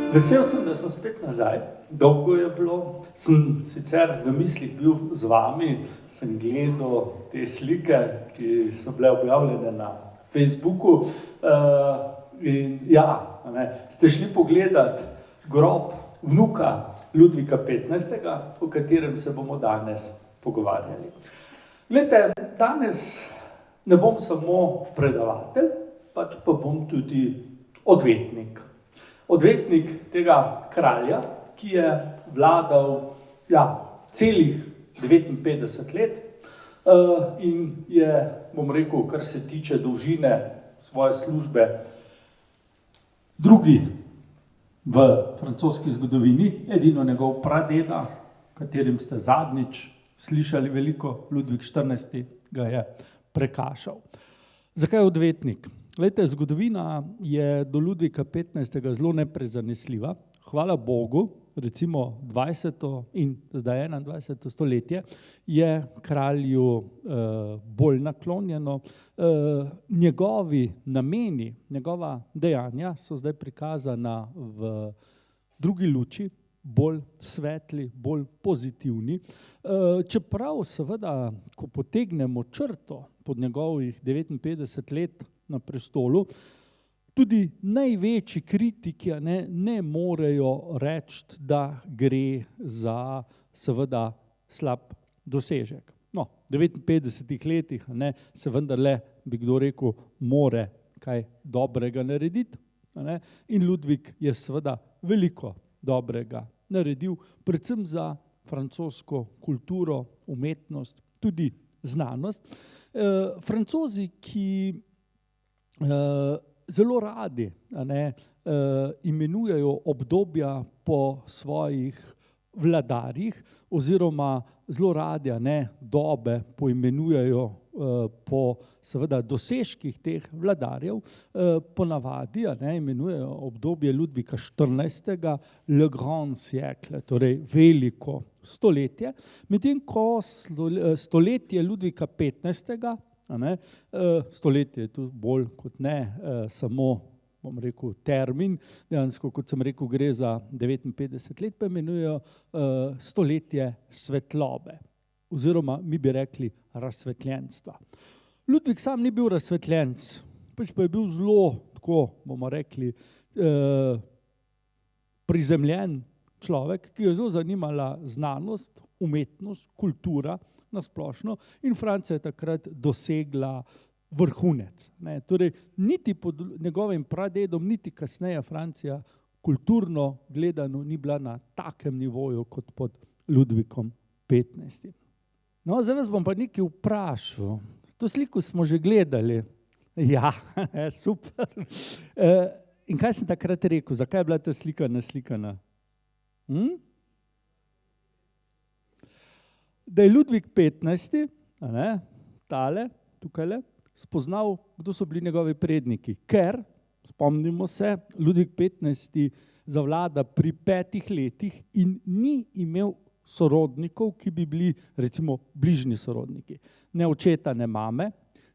Vesel sem, da sem spet nazaj. Dolgo je bilo, sem sicer v mislih bil z vami, sem gledal te slike, ki so bile objavljene na Facebooku. In ja, ste šli pogledat grob vnuka Ludvika 15., o katerem se bomo danes pogovarjali. Glejte, danes ne bom samo predavatelj, pač pa bom tudi odvetnik. Odvetnik tega kralja, ki je vladal celih 59 let in je, bom rekel, kar se tiče dolžine svoje službe, drugi v francoski zgodovini, edino njegov pradeda, katerim ste zadnjič slišali veliko, Ludvik 14. ga je prekašal. Zakaj odvetnik? Glejte, zgodovina je do Ludvika 15. zelo neprezanesljiva. Hvala Bogu, recimo 20. in zdaj 21. stoletje je kralju bolj naklonjeno. Njegovi nameni, njegova dejanja so zdaj prikazana v drugi luči, bolj svetli, bolj pozitivni. Čeprav seveda, ko potegnemo črto pod njegovih 59 let na prestolu, tudi največji kritiki ne morejo reči, da gre za seveda slab dosežek. No, v 59 letih se vendarle, bi kdo rekel, more kaj dobrega narediti. In Ludvik je seveda veliko dobrega naredil, predvsem za francosko kulturo, umetnost, tudi znanost. Francozi, ki zelo radi imenujejo obdobja po svojih vladarjih oziroma zelo radi dobe poimenujejo po seveda dosežkih teh vladarjev, ponavadi imenujejo obdobje Ludvika 14. Le grand siècle, torej veliko stoletje, medtem ko stoletje Ludvika 15. Stoletje je tu bolj kot ne samo, bom rekel, termin, dejansko, kot sem rekel, gre za 59 let, pa imenujejo stoletje svetlobe, oziroma mi bi rekli razsvetljenstva. Ludvik sam ni bil razsvetljenec, pač pa je bil zelo, tako bomo rekli, prizemljen človek, ki je zelo zanimala znanost, umetnost, kultura na splošno, in Francija je takrat dosegla vrhunec. Torej, niti pod njegovim pradedom, niti kasneje Francija kulturno gledano ni bila na takem nivoju kot pod Ludvikom 15. No, zdaj vas bom pa nekaj vprašal. To sliko smo že gledali. Ja, super. In kaj sem takrat rekel? Zakaj je bila ta slika naslikana? Da je Ludvik 15., tale, tukajle, spoznal, kdo so bili njegovi predniki. Ker, spomnimo se, Ludvik 15. zavlada pri 5 letih in ni imel sorodnikov, ki bi bili recimo bližnji sorodniki. Ne očeta, ne mame,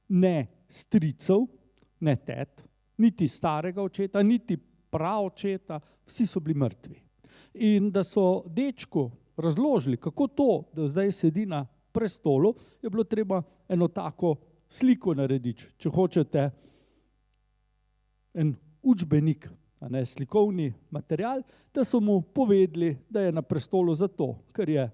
ne stricev, ne tet, niti starega očeta, niti praočeta, vsi so bili mrtvi. In da so dečku razložili, kako to, da zdaj sedi na prestolu, je bilo treba eno tako sliko narediti, če hočete, en učbenik, slikovni material, da so mu povedali, da je na prestolu zato, ker je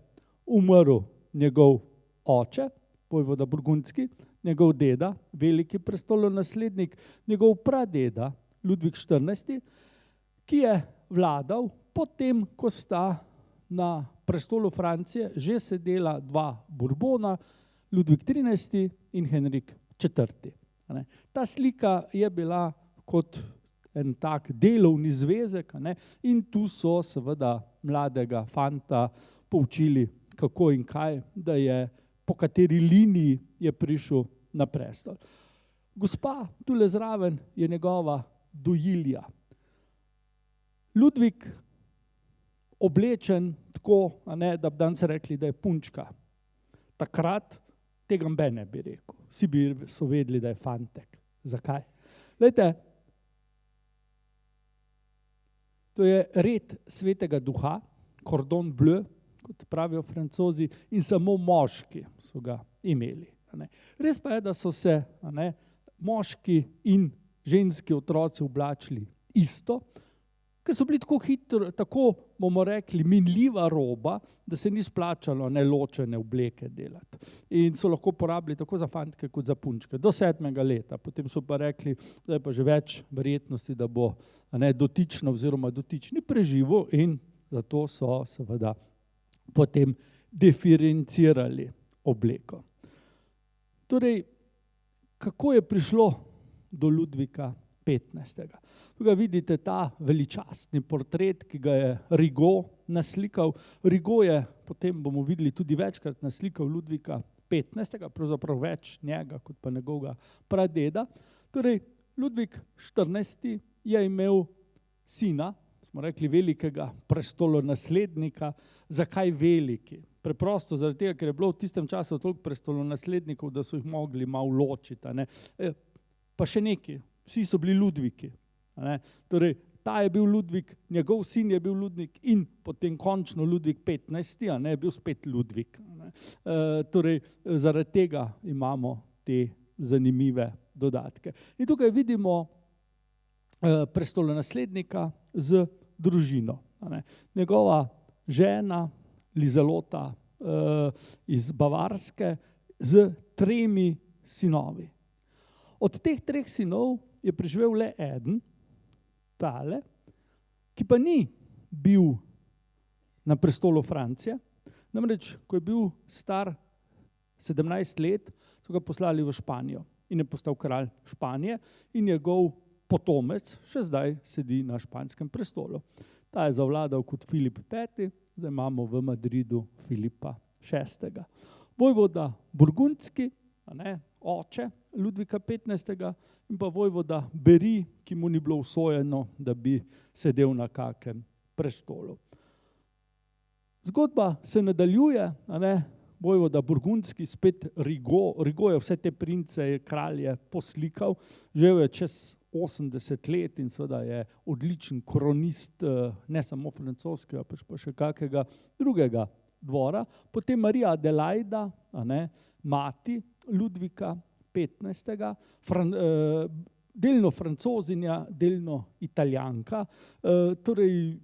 umrl njegov oče, vojvoda burgundski, njegov deda, veliki prestolonaslednik, njegov pradeda, Ludvik 14., ki je vladal potem, ko sta na prestolu Francije že sedela 2 Bourbona, Ludvik 13. in Henrik 4. Ta slika je bila kot en tak delovni zvezek, in tu so seveda mladega fanta poučili, kako in kaj, da je, po kateri liniji je prišel na prestol. Gospa tule zraven je njegova dojilja. Ludvik oblečen tako, da bi danes rekli, da je punčka. Takrat tega noben ne bi rekel. Vsi so vedeli, da je fantek. Zakaj? Glejte, To je red svetega duha, cordon bleu, kot pravijo Francozi, in samo moški so ga imeli. Res pa je, da so se moški in ženski otroci oblačili isto, ker so bili tako hitro, tako bomo rekli, minljiva roba, da se ni splačalo ločene obleke delati. In so lahko porabili tako za fantke kot za punčke, do 7. leta. Potem so pa rekli, da je pa že več verjetnosti, da bo dotična oziroma dotični preživel, in zato so seveda potem diferencirali obleko. Torej, kako je prišlo do Ludvika 15. Tukaj vidite ta veličastni portret, ki ga je Rigaud naslikal. Rigaud je, potem bomo videli, tudi večkrat naslikal Ludvika 15., pravzaprav več njega kot pa njegovega pradeda. Torej, Ludvik 14. je imel sina, smo rekli velikega prestolonaslednika. Zakaj veliki? Preprosto zaradi tega, ker je bilo v tistem času toliko prestolonaslednikov, da so jih mogli malo ločiti. Pa še nekaj, vsi so bili Ludviki. Torej, ta je bil Ludvik, njegov sin je bil Ludvik in potem končno Ludvik 15. Je bil spet Ludvik. Torej, zaradi tega imamo te zanimive dodatke. In tukaj vidimo prestolonaslednika z družino. Njegova žena Lizalota iz Bavarske z 3 sinovi. Od teh 3 sinov je preživel le eden, tale, ki pa ni bil na prestolu Francije. Namreč, ko je bil star 17 let, so ga poslali v Španijo in je postal kralj Španije in njegov potomec še zdaj sedi na španskem prestolu. Ta je zavladal kot Filip V., zdaj imamo v Madridu Filipa VI. Vojvoda Burgundski, oče Ludvika 15. in pa vojvoda Beri, ki mu ni bilo usojeno, da bi sedel na kakem prestolu. Zgodba se nadaljuje, vojvoda Burgundski, spet Rigaud. Rigaud je vse te prince, kralje poslikal, živel je čez 80 let in seveda je odličen kronist, ne samo francoskega, pa še kakega drugega dvora. Potem Marija Adelaida, mati Ludvika 15., delno Francozinja, delno Italijanka. Torej,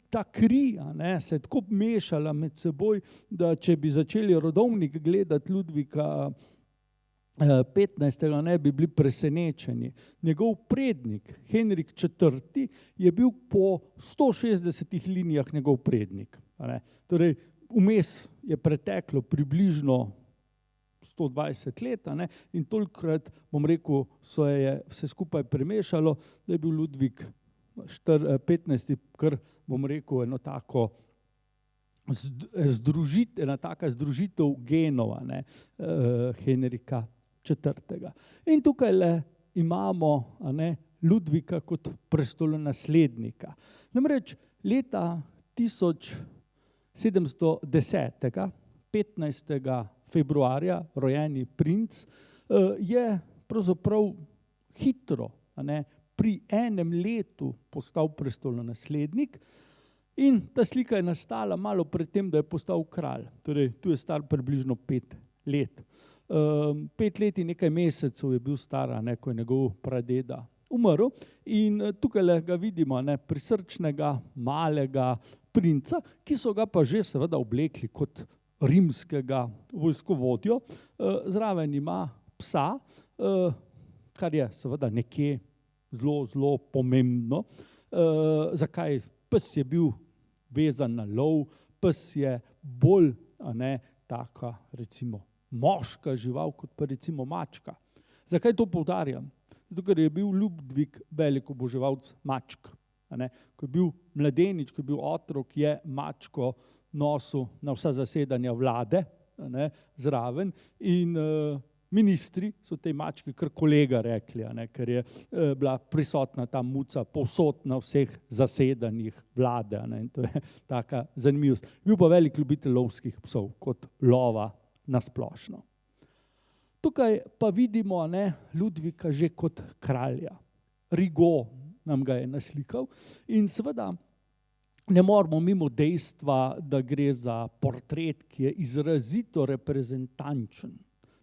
ta kri se je tako mešala med seboj, da če bi začeli rodovnik gledati Ludvika 15. ne bi bili presenečeni. Njegov prednik, Henrik IV., je bil po 160 linijah njegov prednik. Torej, vmes je preteklo približno 120 let in tolikokrat, bom rekel, se je vse skupaj premešalo, da je bil Ludvik 15. kar, bom rekel, ena taka združitev genov Henrika IV. In tukaj imamo Ludvika kot prestolonaslednika. Namreč leta 1710. 15. februarja rojeni princ je pravzaprav hitro pri enem letu postal prestolonaslednik in ta slika je nastala malo pred tem, da je postal kralj. Torej, tu je star približno 5 let. 5 let in nekaj mesecev je bil star, ko je njegov pradeda umrl, in tukaj ga vidimo, prisrčnega, malega princa, ki so ga pa že seveda oblekli kot rimskega vojskovodjo. Zraven ima psa, kar je seveda nekje zelo pomembno. Zakaj? Pes je bil vezan na lov, pes je bolj taka, recimo, moška žival, kot pa recimo mačka. Zakaj to poudarjam? Zato, ker je bil Ludvik velik oboževalec mačk. Ko je bil mladenič, ko je bil otrok, je mačko nosil na vsa zasedanja vlade zraven in ministri so tej mački kar kolega rekli, ker je bila prisotna ta muca povsod na vseh zasedanjih vlade. In to je taka zanimivost. Bil pa velik ljubitelj lovskih psov, kot lova nasplošno. Tukaj pa vidimo Ludvika že kot kralja. Rigaud nam ga je naslikal. In seveda ne moremo mimo dejstva, da gre za portret, ki je izrazito reprezentančen.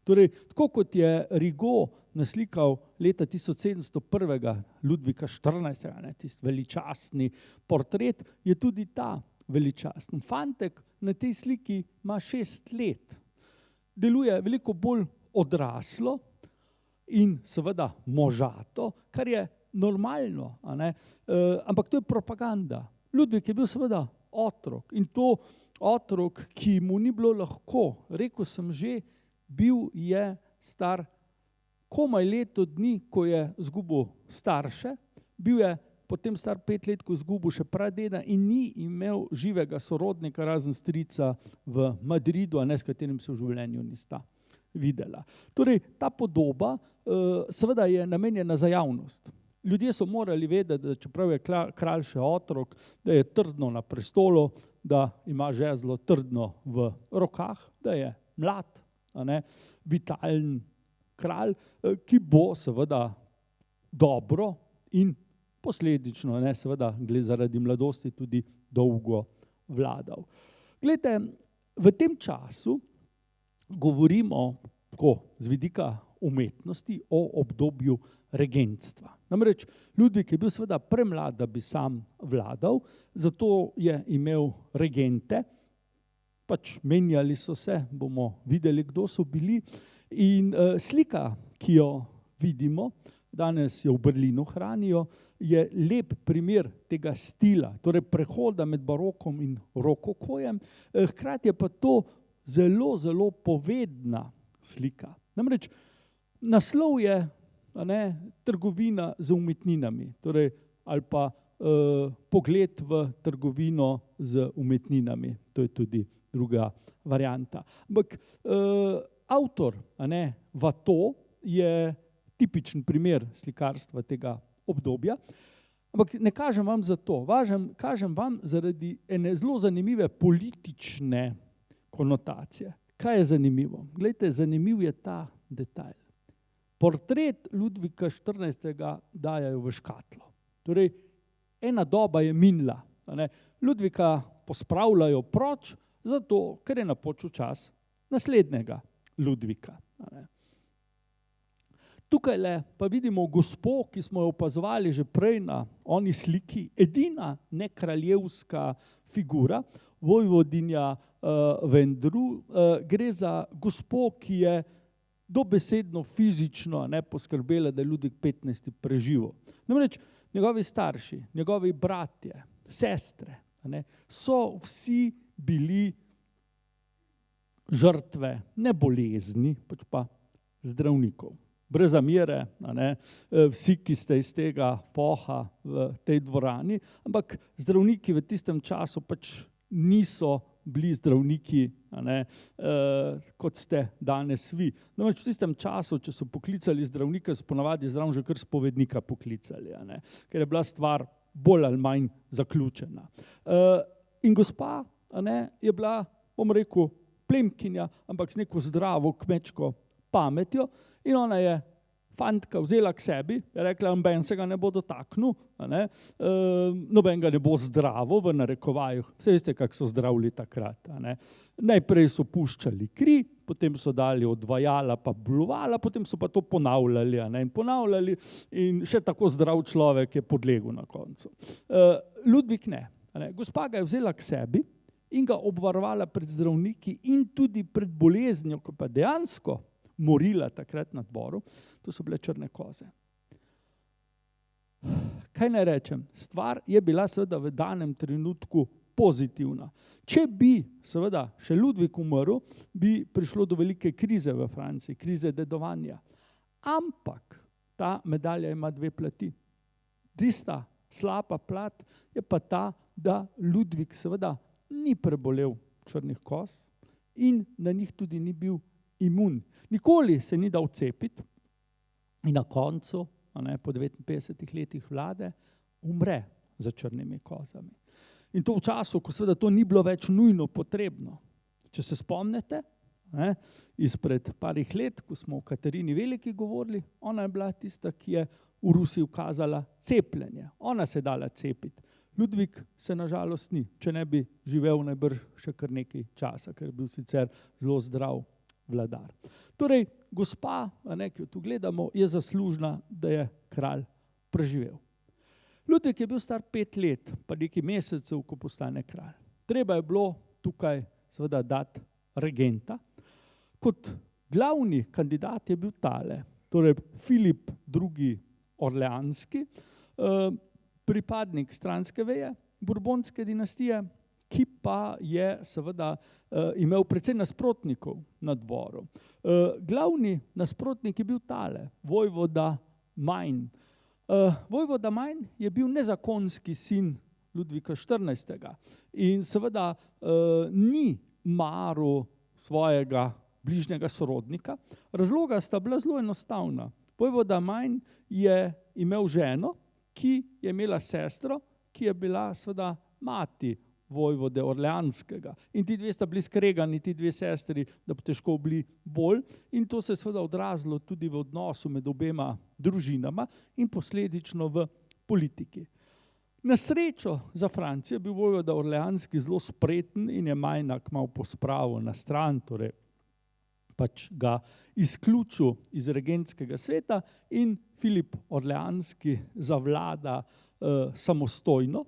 Torej, tako kot je Rigaud naslikal leta 1701. Ludvika XIV., tisti veličastni portret, je tudi ta veličasten. Fantek na tej sliki ima 6 let. Deluje veliko bolj odraslo in seveda možato, kar je normalno, ampak to je propaganda. Ludvik je bil seveda otrok in to otrok, ki mu ni bilo lahko. Rekel sem že, bil je star komaj leto dni, ko je izgubil starše, bil je potem star 5 let, ko je izgubil še pradeda in ni imel živega sorodnika razen strica v Madridu, s katerim se v življenju nista videla. Torej, ta podoba seveda je namenjena za javnost. Ljudje so morali vedeti, da čeprav je kralj še otrok, da je trdno na prestolu, da ima žezlo trdno v rokah, da je mlad, vitalen kralj, ki bo seveda dobro in posledično, seveda zaradi mladosti tudi dolgo vladal. Glejte, v tem času govorimo tako z vidika umetnosti o obdobju regentstva. Namreč Ludvik je bil seveda premlad, da bi sam vladal, zato je imel regente, pač menjali so se, bomo videli, kdo so bili. In slika, ki jo vidimo, danes jo v Berlinu hranijo, je lep primer tega stila, torej prehoda med barokom in rokokojem, hkrati je pa to zelo, zelo povedna slika. Namreč naslov je trgovina z umetninami, torej, ali pa pogled v trgovino z umetninami, to je tudi druga varianta. Ampak avtor Watteau je tipičen primer slikarstva tega obdobja, ampak ne kažem vam za to, kažem vam zaradi ene zelo zanimive politične konotacije. Kaj je zanimivo? Glejte, zanimiv je ta detajl. Portret Ludvika XIV. Dajajo v škatlo. Torej, ena doba je minila. Ludvika pospravljajo proč, zato, ker je napočil čas naslednjega Ludvika. Tukajle pa vidimo gospo, ki smo jo opazovali že prej na oni sliki, edina nekraljevska figura, vojvodinja Vendru, gre za gospo, ki je dobesedno fizično poskrbela, da je Ludvik XV. Preživel. Namreč njegovi starši, njegovi bratje, sestre, so vsi bili žrtve ne bolezni, pač pa zdravnikov. Brez zamere, vsi, ki ste iz tega foha v tej dvorani, ampak zdravniki v tistem času pač niso bili zdravniki, kot ste danes vi. Namreč v tistem času, če so poklicali zdravnika, so ponavadi zraven že kar spovednika poklicali, ker je bila stvar bolj ali manj zaključena. In gospa je bila, bom rekel, plemkinja, ampak z neko zdravo kmečko pametjo, in ona je fantka vzela k sebi, je rekla, noben se ga ne bo dotaknil, noben ga ne bo zdravo, v narekovaju. Saj veste, kako so zdravili takrat. Najprej so puščali kri, potem so dali odvajala pa bluvala, potem so pa to ponavljali in ponavljali in še tako zdrav človek je podlegel na koncu. Ludvik ne. Gospa ga je vzela k sebi in ga obvarovala pred zdravniki in tudi pred boleznijo, ko pa dejansko morila takrat na dvoru, to so bile črne koze. Kaj naj rečem? Stvar je bila seveda v danem trenutku pozitivna. Če bi seveda še Ludvik umrl, bi prišlo do velike krize v Franciji, krize dedovanja. Ampak ta medalja ima 2 plati. Tista slaba plat je pa ta, da Ludvik seveda ni prebolel črnih koz in na njih tudi ni bil imun. Nikoli se ni dal cepiti in na koncu, po 59 letih vlade, umre za črnimi kozami. In to v času, ko seveda to ni bilo več nujno potrebno. Če se spomnite, izpred parih let, ko smo o Katarini Veliki govorili, ona je bila tista, ki je v Rusiji ukazala cepljenje. Ona se je dala cepiti. Ludvik se nažalost ni, če ne bi živel najbrž še kar nekaj časa, ker je bil sicer zelo zdrav vladar. Torej, gospa, ki jo tu gledamo, je zaslužna, da je kralj preživel. Ludvik je bil star 5 let, pa nekaj mesecev, ko postane kralj. Treba je bilo tukaj seveda dati regenta. Kot glavni kandidat je bil tale, torej Filip II. Orleanski, pripadnik stranske veje Burbonske dinastije, ki pa je seveda imel precej nasprotnikov na dvoru. Glavni nasprotnik je bil tale, vojvoda Main. Vojvoda Main je bil nezakonski sin Ludvika XIV. In seveda ni maral svojega bližnjega sorodnika. Razloga sta bila zelo enostavna. Vojvoda Main je imel ženo, ki je imela sestro, ki je bila seveda mati vojvode Orleanskega. In ti dve sta bili skregani, ti dve sestri, da bi težko bili bolj. In to se je seveda odrazilo tudi v odnosu med obema družinama in posledično v politiki. Na srečo za Francijo je bil vojvoda Orleanski zelo spreten in je Maina kmalu pospravil na stran, torej pač ga izključil iz regentskega sveta in Filip Orleanski zavlada samostojno.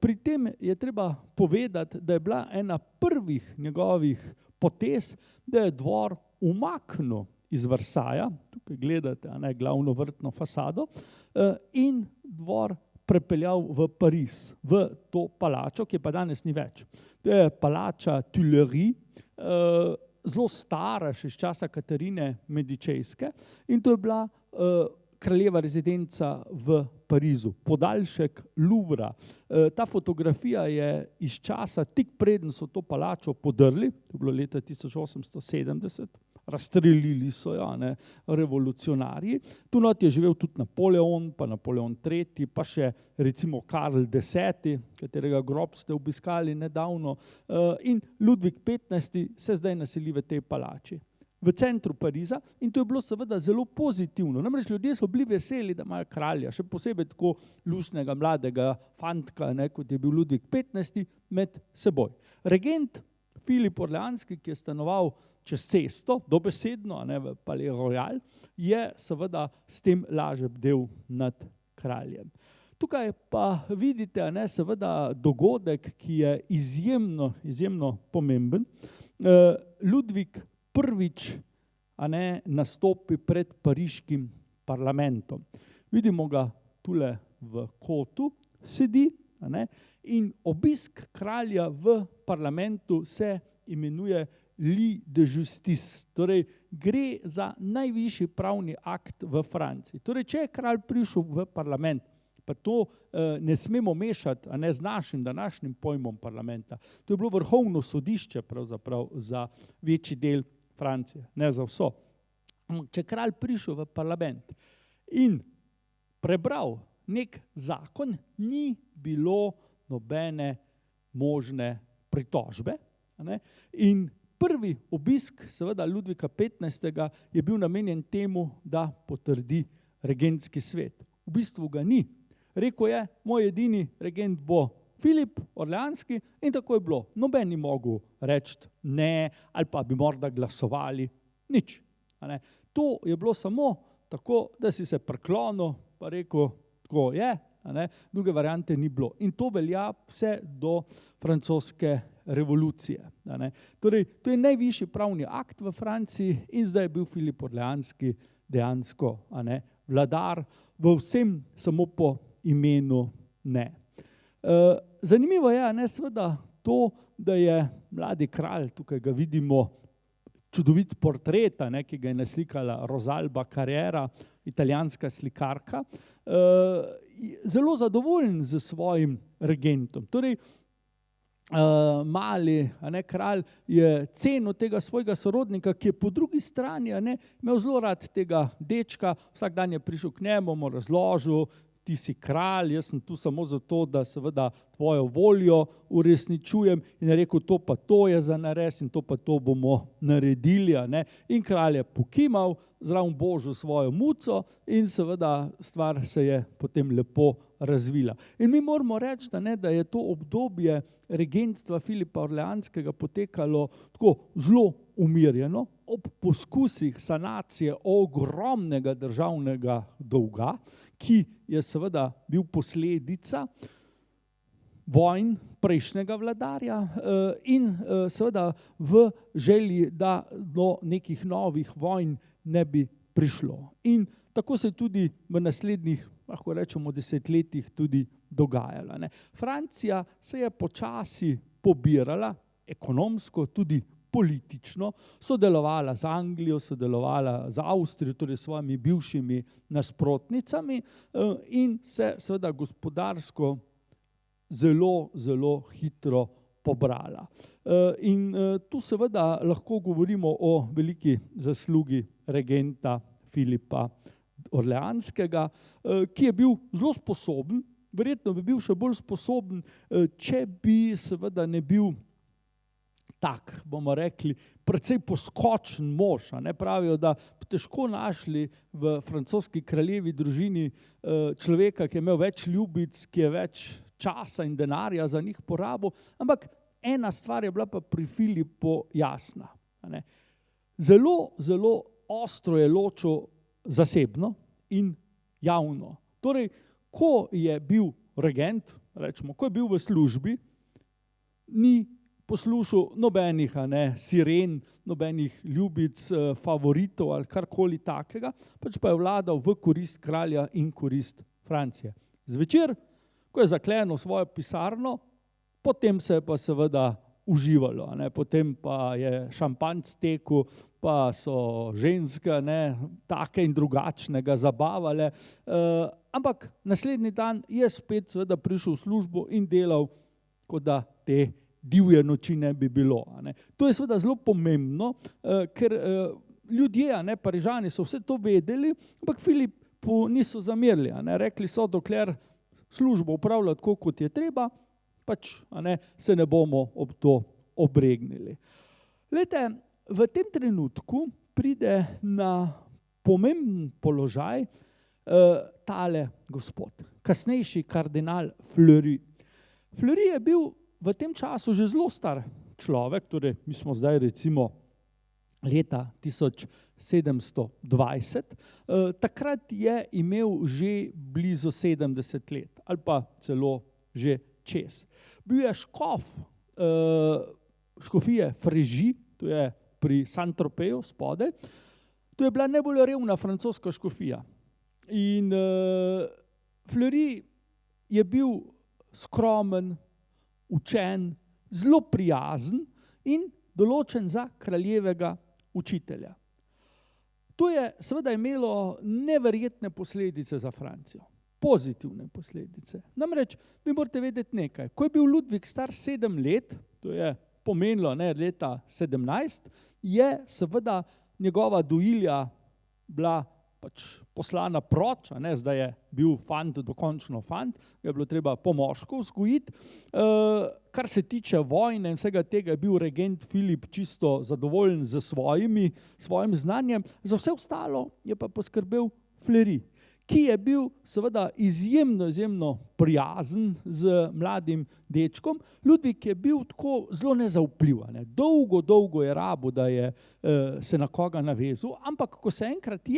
Pri tem je treba povedati, da je bila ena prvih njegovih potez, da je dvor umaknil iz Versaja, tukaj gledate glavno vrtno fasado, in dvor prepeljal v Pariz, v to palačo, ki pa danes ni več. To je palača Tuileries, zelo stara, še iz časa Katarine Medičejske, in to je bila kraljeva rezidenca v Parizu, podaljšek Louvra. Ta fotografija je iz časa, tik preden so to palačo podrli, to je bilo leta 1870, razstrelili so jo revolucionarji. Tu not je živel tudi Napoleon, pa Napoleon III, pa še recimo Karl X, katerega grob ste obiskali nedavno, in Ludvik XV se zdaj naseli v tej palači, v centru Pariza, in to je bilo seveda zelo pozitivno. Namreč ljudje so bili veseli, da imajo kralja, še posebej tako luštnega mladega fantka, kot je bil Ludvik XV, med seboj. Regent Filip Orleanski, ki je stanoval čez cesto, dobesedno, v Palais Royal, je seveda s tem lažje bdel nad kraljem. Tukaj pa vidite seveda dogodek, ki je izjemno pomemben. Ludvik prvič nastopi pred pariškim parlamentom. Vidimo ga tule v kotu, sedi, in obisk kralja v parlamentu se imenuje lit de justice, torej gre za najvišji pravni akt v Franciji. Torej, če je kralj prišel v parlament, pa to ne smemo mešati z našim današnjim pojmom parlamenta. To je bilo vrhovno sodišče pravzaprav za večji del Francije, ne za vso. Če je kralj prišel v parlament in prebral nek zakon, ni bilo nobene možne pritožbe. In prvi obisk seveda Ludvika XV. Je bil namenjen temu, da potrdi regentski svet. V bistvu ga ni. Rekel je, moj edini regent bo Filip Orleanski, in tako je bilo. Noben ni mogel reči ne, ali pa bi morda glasovali, nič. To je bilo samo tako, da si se priklonil, pa rekel, tako je, druge variante ni bilo. In to velja vse do francoske revolucije. Torej, to je najvišji pravni akt v Franciji in zdaj je bil Filip Orleanski dejansko vladar v vsem, samo po imenu ne. Zanimivo je seveda to, da je mladi kralj, tukaj ga vidimo, čudovit portret, ki ga je naslikala Rosalba Carrera, italijanska slikarka, zelo zadovoljen s svojim regentom. Torej, mali kralj je cenil tega svojega sorodnika, ki je po drugi strani imel zelo rad tega dečka, vsak dan je prišel k njemu, mu razložil, ti si kralj, jaz sem tu samo zato, da seveda tvojo voljo uresničujem. In je rekel, to pa to je za nares in to pa to bomo naredili. In kralj je pokimal, zraven božil svojo muco in seveda stvar se je potem lepo razvila. In mi moramo reči, da je to obdobje regentstva Filipa Orleanskega potekalo tako zelo umirjeno, ob poskusih sanacije ogromnega državnega dolga, ki je seveda bil posledica vojn prejšnjega vladarja in seveda v želji, da do nekih novih vojn ne bi prišlo. In tako se je tudi v naslednjih, lahko rečemo, desetletjih tudi dogajalo. Francija se je počasi pobirala, ekonomsko, tudi politično, sodelovala z Anglijo, sodelovala z Avstrijo, torej s svojimi bivšimi nasprotnicami in se seveda gospodarsko zelo, zelo hitro pobrala. In tu seveda lahko govorimo o veliki zaslugi regenta Filipa Orleanskega, ki je bil zelo sposoben, verjetno bi bil še bolj sposoben, če bi seveda ne bil tak, bomo rekli, precej poskočen mož. Pravijo, da bi težko našli v francoski kraljevi družini človeka, ki je imel več ljubic, ki je več časa in denarja za njih porabil, ampak ena stvar je bila pa pri Filipu jasna. Zelo, zelo ostro je ločil zasebno in javno. Torej, ko je bil regent, rečemo, ko je bil v službi, ni poslušal nobenih siren, nobenih ljubic, favoritov ali karkoli takega, pač pa je vladal v korist kralja in korist Francije. Zvečer, ko je zaklenil svojo pisarno, potem se je pa seveda uživalo, potem pa je šampanjec tekel, pa so ženske take in drugačnega zabavale, ampak naslednji dan je spet seveda prišel v službo in delal, kot da te divje noči ne bi bilo. To je seveda zelo pomembno, ker ljudje, Parižani so vse to vedeli, ampak Filipu niso zamerili. Rekli so, dokler službo upravlja tako, kot je treba, pač se ne bomo ob to obregnili. Glejte, v tem trenutku pride na pomemben položaj tale gospod, kasnejši kardinal Fleury. Fleury je bil v tem času že zelo star človek, torej mi smo zdaj recimo leta 1720, takrat je imel že blizu 70 let ali pa celo že čez. Bil je škof škofije Fréjus, to je pri Saint-Tropéju spodaj, to je bila najbolj revna francoska škofija. In Fleury je bil skromen, učen, zelo prijazen in določen za kraljevega učitelja. To je seveda imelo neverjetne posledice za Francijo, pozitivne posledice. Namreč, vi morate vedeti nekaj, ko je bil Ludvik star 7 let, to je pomenilo leta 17, je seveda njegova dojilja bila pač poslana proč, zdaj je bil fant, dokončno fant, je bilo treba po moško vzgojiti. Kar se tiče vojne in vsega tega, je bil regent Filip čisto zadovoljen z svojim znanjem, za vse ostalo je pa poskrbel Fleury, ki je bil seveda izjemno prijazen z mladim dečkom. Ludvik je bil tako zelo nezaupljiv, dolgo je rabil, da je se na koga navezal, ampak ko se enkrat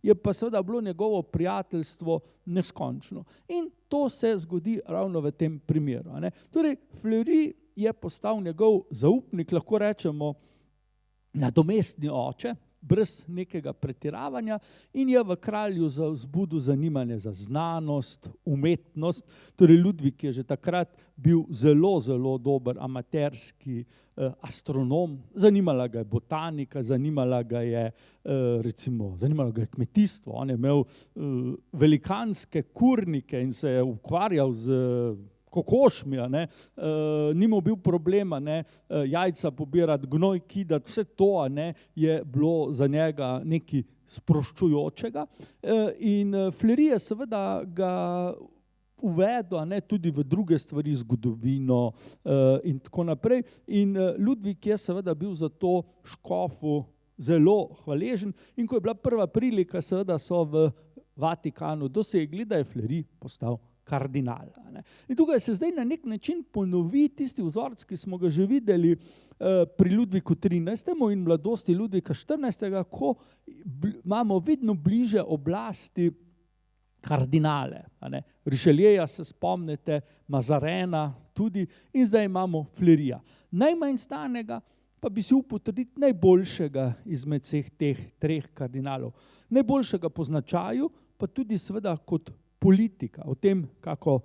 je pa seveda bilo njegovo prijateljstvo neskončno. In to se zgodi ravno v tem primeru. Torej, Fleury je postal njegov zaupnik, lahko rečemo nadomestni oče, brez nekega pretiravanja, in je v kralju vzbudil zanimanje za znanost, umetnost. Torej, Ludvik je že takrat bil zelo dober amaterski astronom, zanimala ga je botanika, zanimala ga je kmetijstvo. On je imel velikanske kurnike in se je ukvarjal z kokošmi, ni mu bil problema, jajca pobirati, gnoj kidati, vse to, je bilo za njega nekaj sproščujočega. In Fleury je seveda ga uvedel tudi v druge stvari, zgodovino in tako naprej. In Ludvik je seveda bil za to škofu zelo hvaležen, in ko je bila prva prilika, seveda so v Vatikanu dosegli, da je Fleury postal kardinal. In tukaj se zdaj na nek način ponovi tisti vzorec, ki smo ga že videli pri Ludviku 13. in mladosti Ludvika 14., ko imamo vedno bliže oblasti kardinale. Richelieja se spomnite, Mazarena tudi, in zdaj imamo Fleuryja. Najmanj stanega, pa bi si upal trditi najboljšega izmed vseh teh treh kardinalov. Najboljšega po značaju, pa tudi seveda kot politika, o tem kako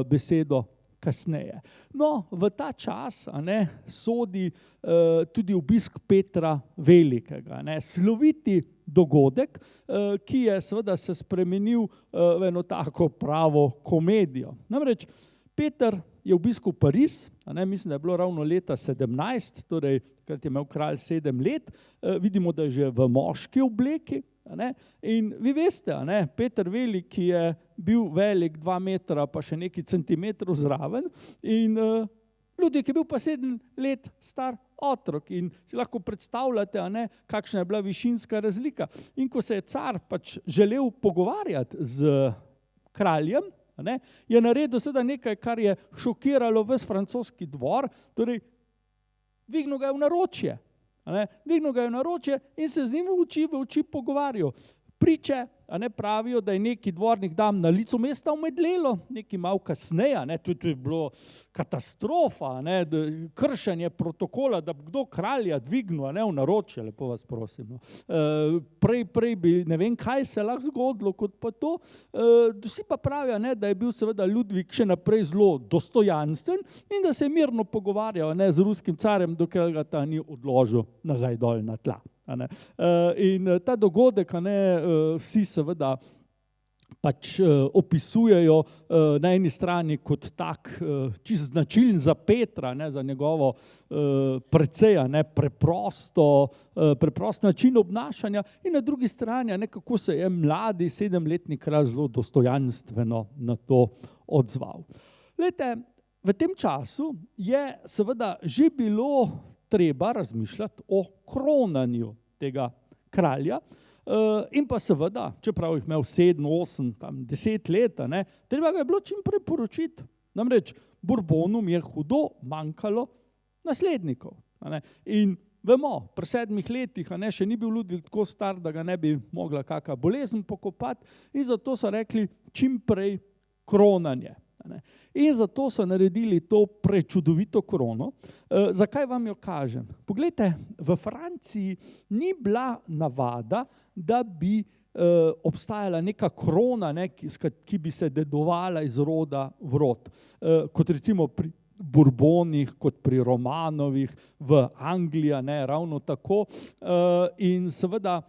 besedo kasneje. No, v ta čas sodi tudi obisk Petra Velikega, sloviti dogodek, ki je seveda se spremenil v eno tako pravo komedijo. Namreč Peter je obiskal Pariz, mislim, da je bilo ravno leta 17, torej takrat je imel kralj 7 let, vidimo, da je že v moški obleki. In vi veste, Peter Veliki je bil velik 2 metra, pa še nekaj centimetrov zraven, in Ludvik je bil pa 7 let star otrok, in si lahko predstavljate, kakšna je bila višinska razlika. In ko se je car pač želel pogovarjati z kraljem, je naredil seveda nekaj, kar je šokiralo ves francoski dvor, torej dvignil ga je v naročje. Dvignil ga je v naročje in se z njim v oči pogovarjal. Priče pravijo, da je neki dvornik dam na licu mesta omedlelo, neki malo kasneje, to je bilo katastrofa, kršenje protokola, da bi kdo kralja dvignil v naročje, lepo vas prosim. Prej bi, ne vem, kaj se lahko zgodilo, kot pa to. Vsi pa pravijo, da je bil seveda Ludvik še naprej zelo dostojanstven in da se je mirno pogovarjal z ruskim carjem, dokler ga ta ni odložil nazaj dol na tla. In ta dogodek vsi seveda pač opisujejo na eni strani kot tak čist značilen za Petra, za njegovo precej preprost način obnašanja, in na drugi strani, kako se je mladi 7-letni kralj zelo dostojanstveno na to odzval. Glejte, v tem času je seveda že bilo treba razmišljati o kronanju tega kralja, in pa seveda, čeprav jih imel 7, 8, 10 let, treba ga je bilo čim prej poročiti. Namreč Bourbonom je hudo manjkalo naslednikov. In vemo, pri 7 letih še ni bil Ludvik tako star, da ga ne bi mogla kakšna bolezen pokopati, in zato so rekli čim prej kronanje. In zato so naredili to prečudovito krono. Zakaj vam jo kažem? Poglejte, v Franciji ni bila navada, da bi obstajala neka krona, ki bi se dedovala iz roda v rod. Kot recimo pri Bourbonih, kot pri Romanovih, v Angliji, ravno tako. In seveda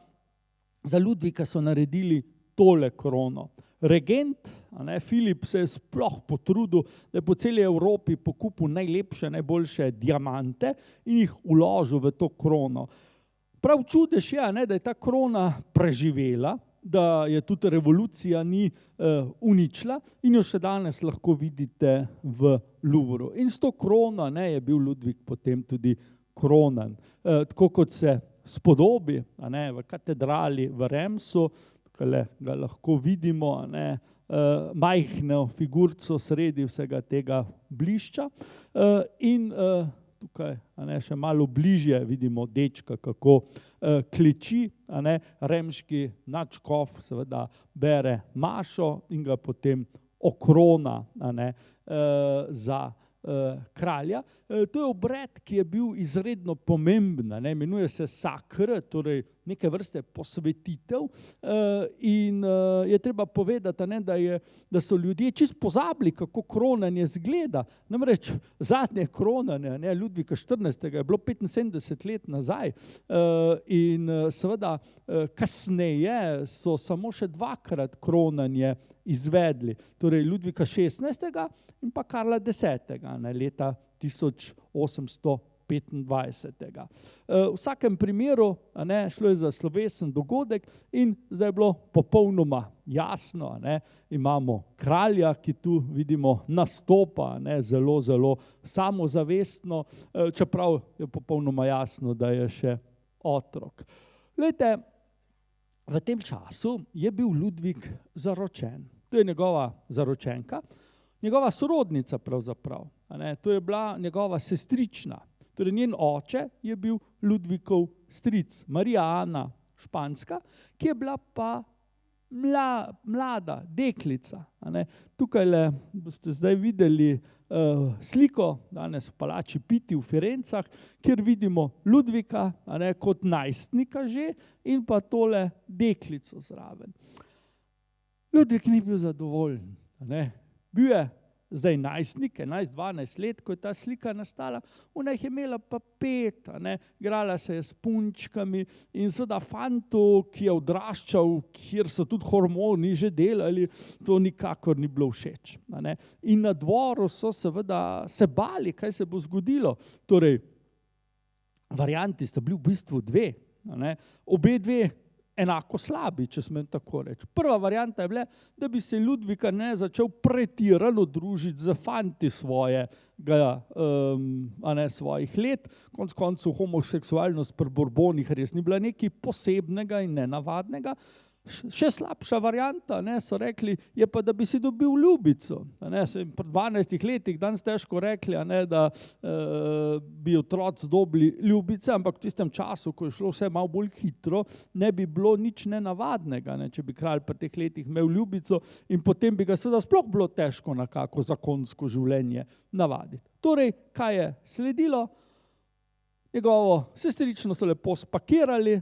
za Ludvika so naredili tole krono. Regent, Filip, se je sploh potrudil, da je po celi Evropi pokupil najlepše, najboljše diamante in jih vložil v to krono. Prav čudež je, da je ta krona preživela, da je tudi revolucija ni uničila, in jo še danes lahko vidite v Louvru. In s to krono je bil Ludvik potem tudi kronan. Tako kot se spodobi v katedrali v Remsu, ga lahko vidimo, majhno figurico sredi vsega tega blišča. In tukaj še malo bližje vidimo dečka, kako kleči, remški nadškof seveda bere mašo in ga potem okrona za kralja. To je obred, ki je bil izredno pomemben, imenuje se sakr, torej neke vrste posvetitev in je treba povedati, da so ljudje čisto pozabili, kako kronanje izgleda. Namreč zadnje kronanje Ludvika 14. je bilo 75 let nazaj in seveda kasneje so samo še dvakrat kronanje izvedli, torej Ludvika 16. in pa Karla 10. Leta 1825. V vsakem primeru šlo je za slovesen dogodek in zdaj je bilo popolnoma jasno. Imamo kralja, ki tu vidimo nastopa zelo, zelo samozavestno, čeprav je popolnoma jasno, da je še otrok. Glejte, v tem času je bil Ludvik zaročen. To je njegova zaročenka, njegova sorodnica pravzaprav. To je bila njegova sestrična. Torej njen oče je bil Ludvikov stric, Marija Ana Španska, ki je bila pa mlada deklica. Tukaj boste zdaj videli sliko, danes v palači Pitti v Firencah, kjer vidimo Ludvika kot najstnika že in pa tole deklico zraven. Ludvik ni bil zadovoljen. Bil je zdaj najstnik, 11-12 let, ko je ta slika nastala, ona jih je imela pa 5, igrala se je s punčkami in seveda fantu, ki je odraščal, kjer so tudi hormoni že delali, to nikakor ni bilo všeč. In na dvoru so seveda se bali, kaj se bo zgodilo. Torej, varianti sta bili v bistvu dve, obe dve enako slabi, če smem tako reči. Prva varianta je bila, da bi se Ludvika začel pretirano družiti z fanti svojih let. Konec koncev homoseksualnost pri Borbonih res ni bila nekaj posebnega in nenavadnega. Še slabša varianta, so rekli, je pa, da bi si dobil ljubico. Pri 12 letih danes težko rekli, da bi otroci dobili ljubice, ampak v tistem času, ko je šlo vse malo bolj hitro, ne bi bilo nič nenavadnega, če bi kralj pri teh letih imel ljubico in potem bi ga seveda sploh bilo težko na kako zakonsko življenje navaditi. Torej, kaj je sledilo? Njegovo sestrično so lepo spakirali,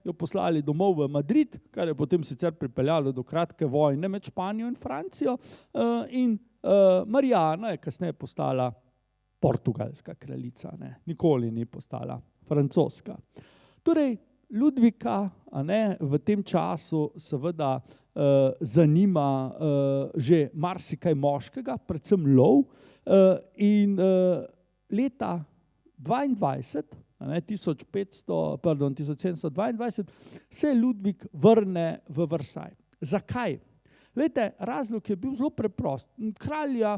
jo poslali domov v Madrid, kar je potem sicer pripeljalo do kratke vojne med Španijo in Francijo in Marija Ana je kasneje postala portugalska kraljica, nikoli ni postala francoska. Torej, Ludvika v tem času seveda zanima že marsikaj moškega, predvsem lov in leta 1722 se Ludvik vrne v Versailles. Zakaj? Glejte, razlog je bil zelo preprost. Kralja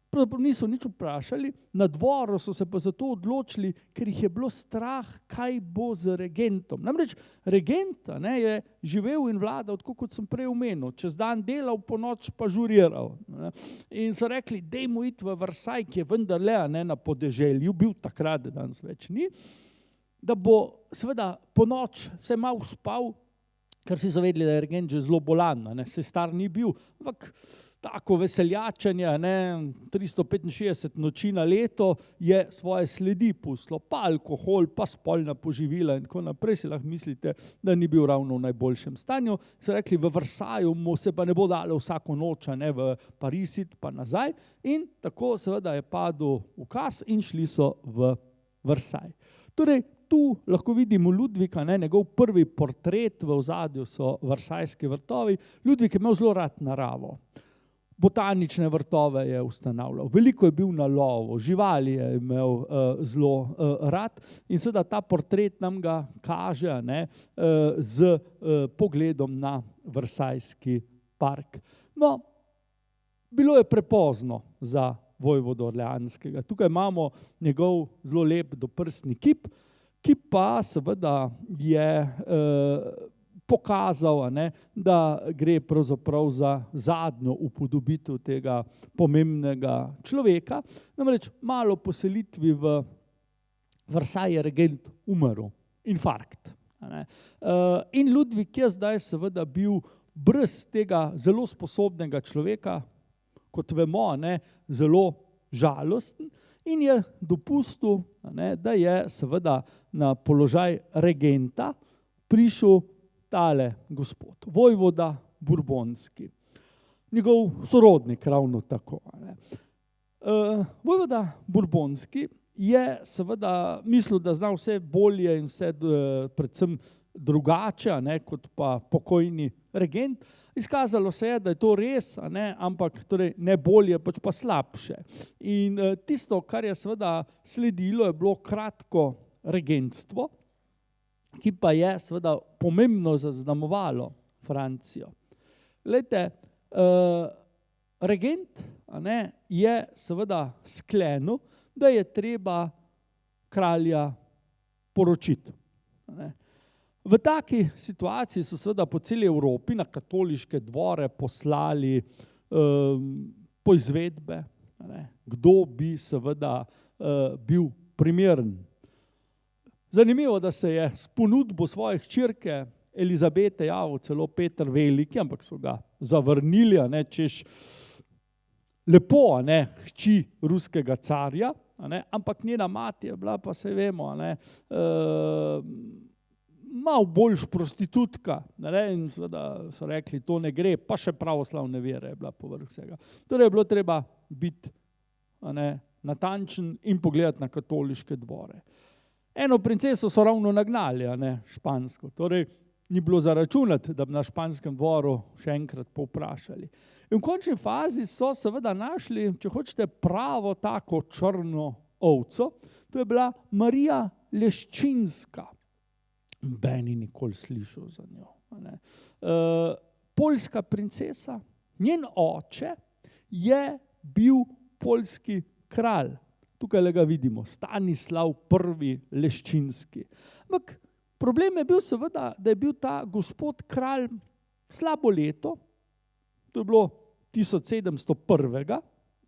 pravzaprav niso nič vprašali, na dvoru so se pa zato odločili, ker jih je bilo strah, kaj bo z regentom. Namreč regent je živel in vladal, tako kot sem prej omenil, čez dan delal, po noč pa žuriral. In so rekli, dajmo iti v Versailles, ki je vendarle na podeželju, bil takrat, danes več ni, da bo seveda po noč vse malo spal, ker vsi so vedeli, da je regent že zelo bolan, se star ni bil, ampak tako veseljačenje, 365 noči na leto je svoje sledi pustilo, pa alkohol, pa spolna poživila in tako naprej, si lahko mislite, da ni bil ravno v najboljšem stanju. So rekli, v Versailles mu se pa ne bo dalo vsako noč v Pariz iti pa nazaj in tako seveda je padel ukaz in šli so v Versailles. Torej, tu lahko vidimo Ludvika, njegov prvi portret, v ozadju so Versajski vrtovi. Ludvik je imel zelo rad naravo. Botanične vrtove je ustanavljal, veliko je bil na lovu, živali je imel zelo rad in seveda ta portret nam ga kaže z pogledom na Versajski park. No, bilo je prepozno za vojvodo Orleanskega. Tukaj imamo njegov zelo lep doprsni kip, ki pa seveda je pokazal, da gre pravzaprav za zadnjo upodobitev tega pomembnega človeka. Namreč malo po selitvi v Versailles je regent umrl, infarkt. In Ludvik je zdaj seveda bil brez tega zelo sposobnega človeka, kot vemo, zelo žalosten in je dopustil, da je seveda na položaj regenta prišel tale gospod, vojvoda Bourbonski, njegov sorodnik ravno tako. Vojvoda Bourbonski je seveda mislil, da zna vse bolje in vse predvsem drugače, kot pa pokojni regent. Izkazalo se je, da je to res, ampak torej ne bolje, pač pa slabše. In tisto, kar je seveda sledilo, je bilo kratko regentstvo, ki pa je seveda pomembno zaznamovalo Francijo. Glejte, regent je seveda sklenil, da je treba kralja poročiti. V taki situaciji so seveda po celi Evropi na katoliške dvore poslali poizvedbe, kdo bi seveda bil primeren. Zanimivo, da se je s ponudbo svoje hčerke Elizabete javil celo Peter Veliki, ampak so ga zavrnili, češ lepo, hči ruskega carja, ampak njena mati je bila, pa saj vemo, malo boljš prostitutka, in seveda so rekli, to ne gre, pa še pravoslavne vere je bila povrh vsega. Torej je bilo treba biti natančen in pogledati na katoliške dvore. Eno princeso so ravno nagnali, špansko, torej ni bilo zaračunati, da bi na španskem dvoru še enkrat povprašali. In v končni fazi so seveda našli, če hočete, pravo tako črno ovco, to je bila Marija Leščinska. Beni nikoli slišal za njo. Poljska princesa, njen oče je bil poljski kralj. Tukaj ga vidimo, Stanislav I. Leščinski. Ampak problem je bil seveda, da je bil ta gospod kralj slabo leto, to je bilo 1701.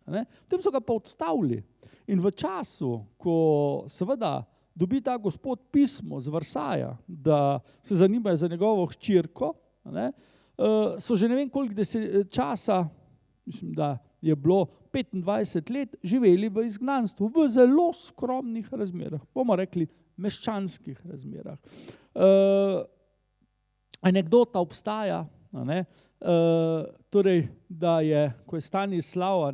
Potem so ga pa odstavili. In v času, ko seveda dobi ta gospod pismo z Versaja, da se zanimajo za njegovo hčerko, so že ne vem koliko časa, mislim, da je bilo 25 let, živeli v izgnanstvu, v zelo skromnih razmerah, bomo rekli meščanskih razmerah. Anekdota obstaja, torej, da je, ko je Stanislav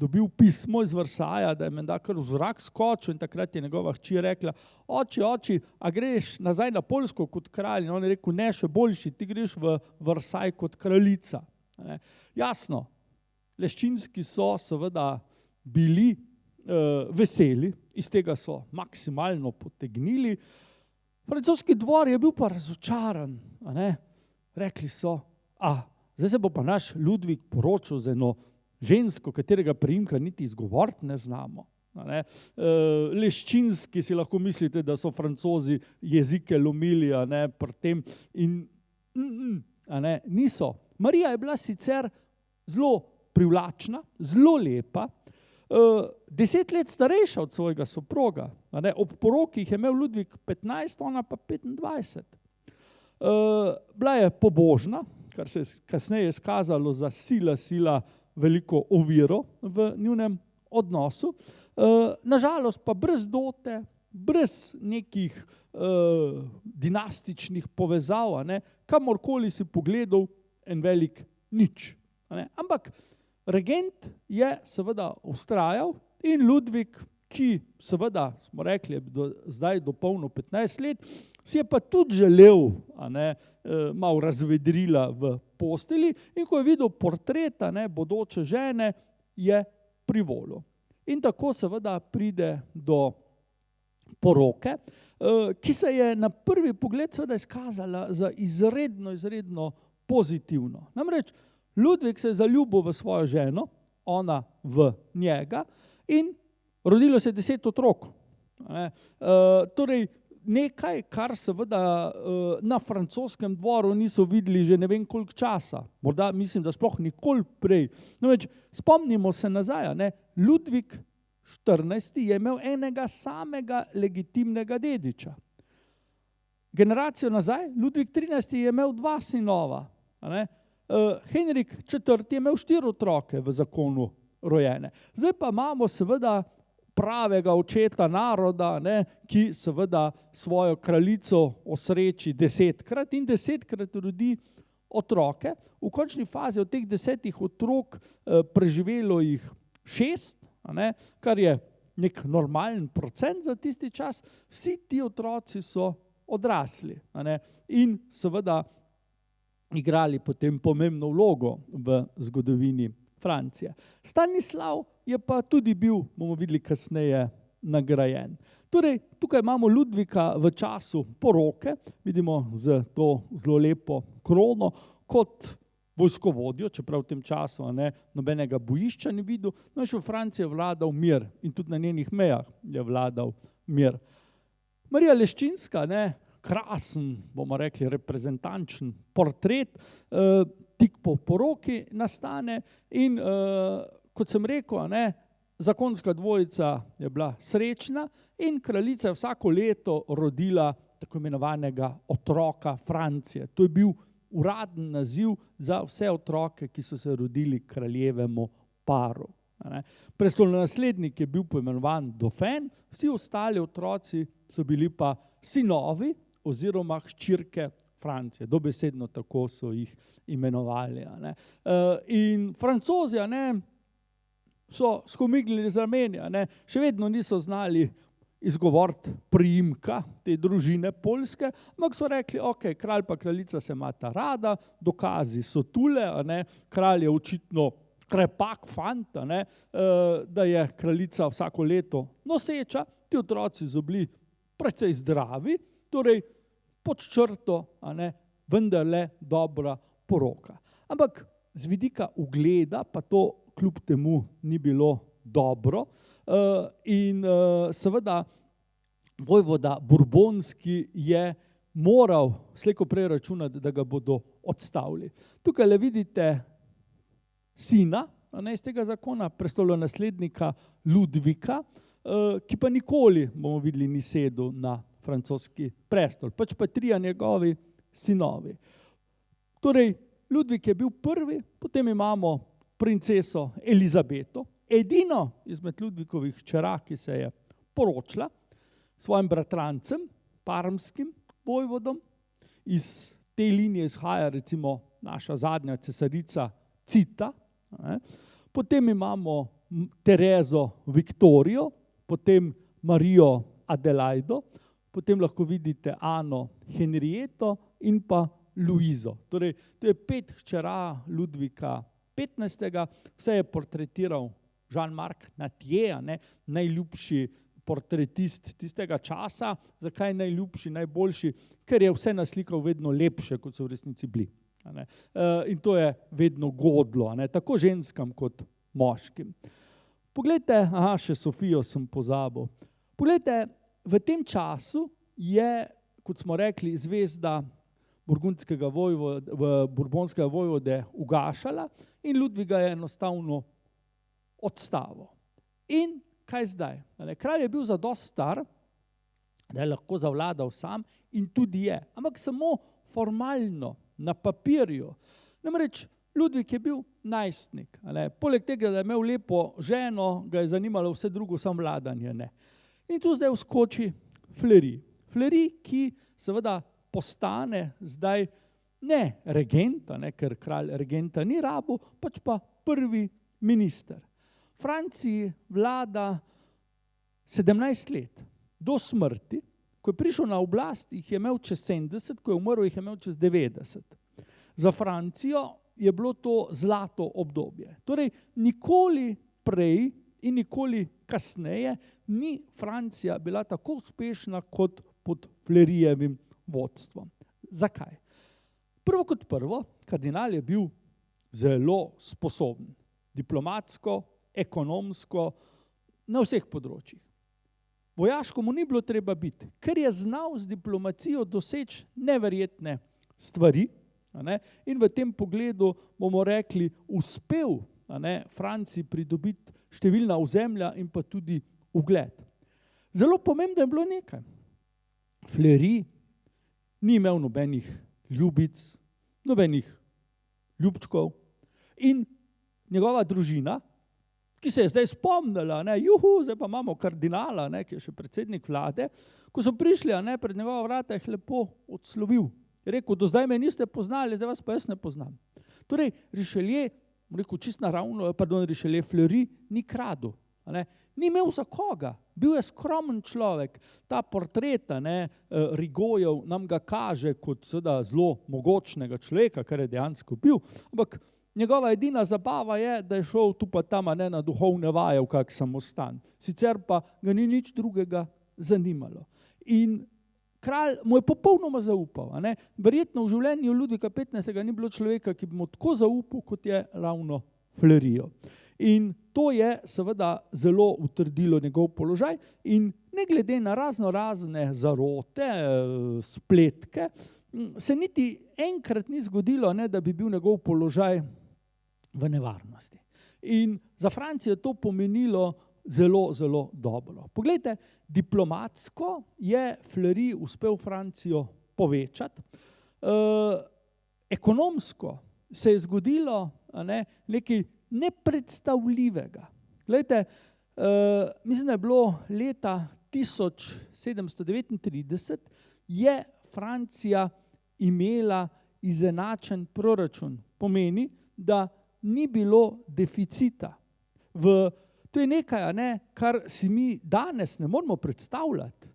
dobil pismo iz Versaja, da je menda kar v zrak skočil in takrat je njegova hči rekla, oči, a greš nazaj na Poljsko kot kralj? In on je rekel, ne, še boljši, ti greš v Versaj kot kraljica. Jasno, Leščinski so seveda bili veseli, iz tega so maksimalno potegnili. Francoski dvor je bil pa razočaran. Rekli so, zdaj se bo pa naš Ludvik poročil z eno žensko, katerega priimka niti izgovoriti ne znamo. Leščinski, si lahko mislite, da so Francozi jezike lomili pri tem in niso. Marija je bila sicer zelo privlačna, zelo lepa, 10 let starejša od svojega soproga. Ob poroki jih je imel Ludvik 15, ona pa 25. Bila je pobožna, kar se je kasneje izkazalo za sila veliko oviro v njunem odnosu. Nažalost pa brez dote, brez nekih dinastičnih povezav, kamorkoli si pogledal, en velik nič. Ampak regent je seveda vztrajal in Ludvik, ki seveda, smo rekli, je zdaj dopolnil 15 let, si je pa tudi želel malo razvedrila v posteli in ko je videl portreta bodoče žene, je privolil. In tako seveda pride do poroke, ki se je na prvi pogled seveda izkazala za izredno pozitivno. Namreč Ludvik se je zaljubil v svojo ženo, ona v njega in rodilo se je 10 otrok. Torej nekaj, kar seveda na francoskem dvoru niso videli že ne vem koliko časa. Morda mislim, da sploh nikoli prej. Namreč spomnimo se nazaj, Ludvik 14. je imel enega samega legitimnega dediča. Generacijo nazaj, Ludvik 13. je imel 2 sinova. Henrik IV. je imel 4 otroke v zakonu rojene. Zdaj pa imamo seveda pravega očeta naroda, ne, ki seveda svojo kraljico osreči 10-krat in 10-krat rodi otroke. V končni fazi od teh 10 otrok preživelo jih 6, ne, kar je nek normalen procent za tisti čas. Vsi ti otroci so odrasli, ne, in seveda igrali potem pomembno vlogo v zgodovini Francije. Stanislav je pa tudi bil, bomo videli kasneje, nagrajen. Torej, tukaj imamo Ludvika v času poroke, vidimo z to zelo lepo krono, kot vojskovodjo, čeprav v tem času nobenega bojišča ni videl, no še v Franciji je vladal mir in tudi na njenih mejah je vladal mir. Marija Leščinska, krasen, bomo rekli, reprezentančen portret, tik po poroki nastane in kot sem rekel, zakonska dvojica je bila srečna in kraljica je vsako leto rodila tako imenovanega otroka Francije. To je bil uraden naziv za vse otroke, ki so se rodili kraljevemu paru. Prestolonaslednik je bil poimenovan Dauphin, vsi ostali otroci so bili pa sinovi oziroma hčerke Francije. Dobesedno tako so jih imenovali. In Francozi so skomignili z rameni, še vedno niso znali izgovoriti priimka te družine poljske, ampak so rekli, ok, kralj pa kraljica se imata rada, dokazi so tule, kralj je očitno krepak fant, da je kraljica vsako leto noseča, ti otroci so bili precej zdravi, torej pod črto, vendarle dobra poroka. Ampak z vidika ugleda pa to kljub temu ni bilo dobro in seveda vojvoda Bourbonski je moral slej ko prej računati, da ga bodo odstavili. Tukaj le vidite sina iz tega zakona, prestolonaslednika Ludvika, ki pa nikoli, bomo videli, ni sedel na francoski prestol, pač pa trije njegovi sinovi. Torej, Ludvik je bil prvi, potem imamo princeso Elizabeto, edino izmed Ludvikovih hčera, ki se je poročila svojim bratrancem, parmskim vojvodom. Iz te linije izhaja recimo naša zadnja cesarica Cita. Potem imamo Terezo Viktorijo, potem Marijo Adelaido, potem lahko vidite Ano Henrieto in pa Luizo. Torej, to je 5 hčera Ludvika 15. Vse je portretiral Jean-Marc Nattier, najljubši portretist tistega časa. Zakaj najljubši, najboljši? Ker je vse naslikal vedno lepše, kot so v resnici bili. In to je vedno godlo, tako ženskam kot moškim. Poglejte, še Sofijo sem pozabil. Poglejte, v tem času je, kot smo rekli, zvezda burgundskega bourbonskega vojvode ugašala in Ludviga je enostavno odstavil. In kaj zdaj? Kralj je bil zadosti star, da je lahko zavladal sam in tudi je, ampak samo formalno, na papirju. Namreč Ludvik je bil najstnik. Poleg tega, da je imel lepo ženo, ga je zanimalo vse drugo, samo vladanje ne. In tu zdaj vskoči Fleury. Fleury, ki seveda postane zdaj ne regent, ker kralj regenta ni rabil, pač pa prvi minister. Franciji vlada 17 let, do smrti. Ko je prišel na oblast, jih je imel čez 70, ko je umrl, jih je imel čez 90. Za Francijo je bilo to zlato obdobje. Torej, nikoli prej in nikoli kasneje ni Francija bila tako uspešna kot pod Fleuryjevim vodstvom. Zakaj? Prvo kot prvo, kardinal je bil zelo sposoben, diplomatsko, ekonomsko, na vseh področjih. Vojaško mu ni bilo treba biti, ker je znal z diplomacijo doseči neverjetne stvari, in v tem pogledu, bomo rekli, uspel Franciji pridobiti številna ozemlja in pa tudi ugled. Zelo pomembno je bilo nekaj. Fleury ni imel nobenih ljubic, nobenih ljubčkov in njegova družina, ki se je zdaj spomnila, juhu, zdaj pa imamo kardinala, ki je še predsednik vlade, ko so prišli, pred njegova vrata, jih lepo odslovil. Je rekel, do zdaj me niste poznali, zdaj vas pa jaz ne poznam. Torej, Richelieu, rekel, čist naravno, Richelieu Fleury ni kradel, ni imel za koga, bil je skromen človek. Ta portret Rigaudov nam ga kaže kot zelo mogočnega človeka, kar je dejansko bil, ampak njegova edina zabava je, da je šel tu pa tam na duhovne vaje v kak samostan. Sicer pa ga ni nič drugega zanimalo. In kralj mu je popolnoma zaupal. Verjetno v življenju Ludvika 15. ni bilo človeka, ki bi mu tako zaupal, kot je ravno Fleuryju. In to je seveda zelo utrdilo njegov položaj in ne glede na razne zarote, spletke, se niti enkrat ni zgodilo, da bi bil njegov položaj v nevarnosti. In za Francijo je to pomenilo zelo, zelo dobro. Poglejte, diplomatsko je Fleury uspel Francijo povečati, ekonomsko se je zgodilo nekaj nepredstavljivega. Glejte, mislim, da je bilo leta 1739, je Francija imela izenačen proračun. Pomeni, da ni bilo deficita. To je nekaj, kar si mi danes ne moremo predstavljati.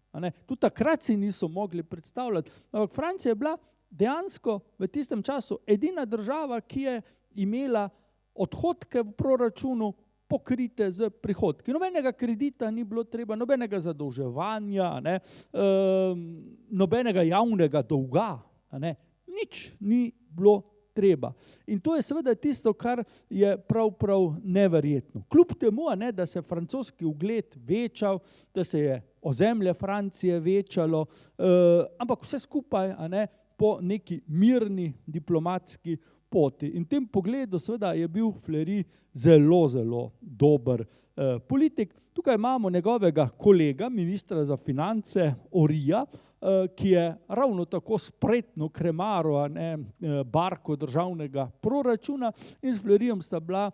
Tudi takrat si niso mogli predstavljati. Ampak Francija je bila dejansko v tistem času edina država, ki je imela odhodke v proračunu pokrite z prihodki. Nobenega kredita ni bilo treba, nobenega zadolževanja, nobenega javnega dolga. Nič ni bilo treba. In to je seveda tisto, kar je prav neverjetno. Kljub temu, da se je francoski ugled večal, da se je ozemlje Francije večalo, ampak vse skupaj po neki mirni diplomatski poti. In v tem pogledu seveda je bil Fleury zelo, zelo dober politik. Tukaj imamo njegovega kolega, ministra za finance, Oryja, ki je ravno tako spretno kremaral barko državnega proračuna in s Fleuryjem sta bila,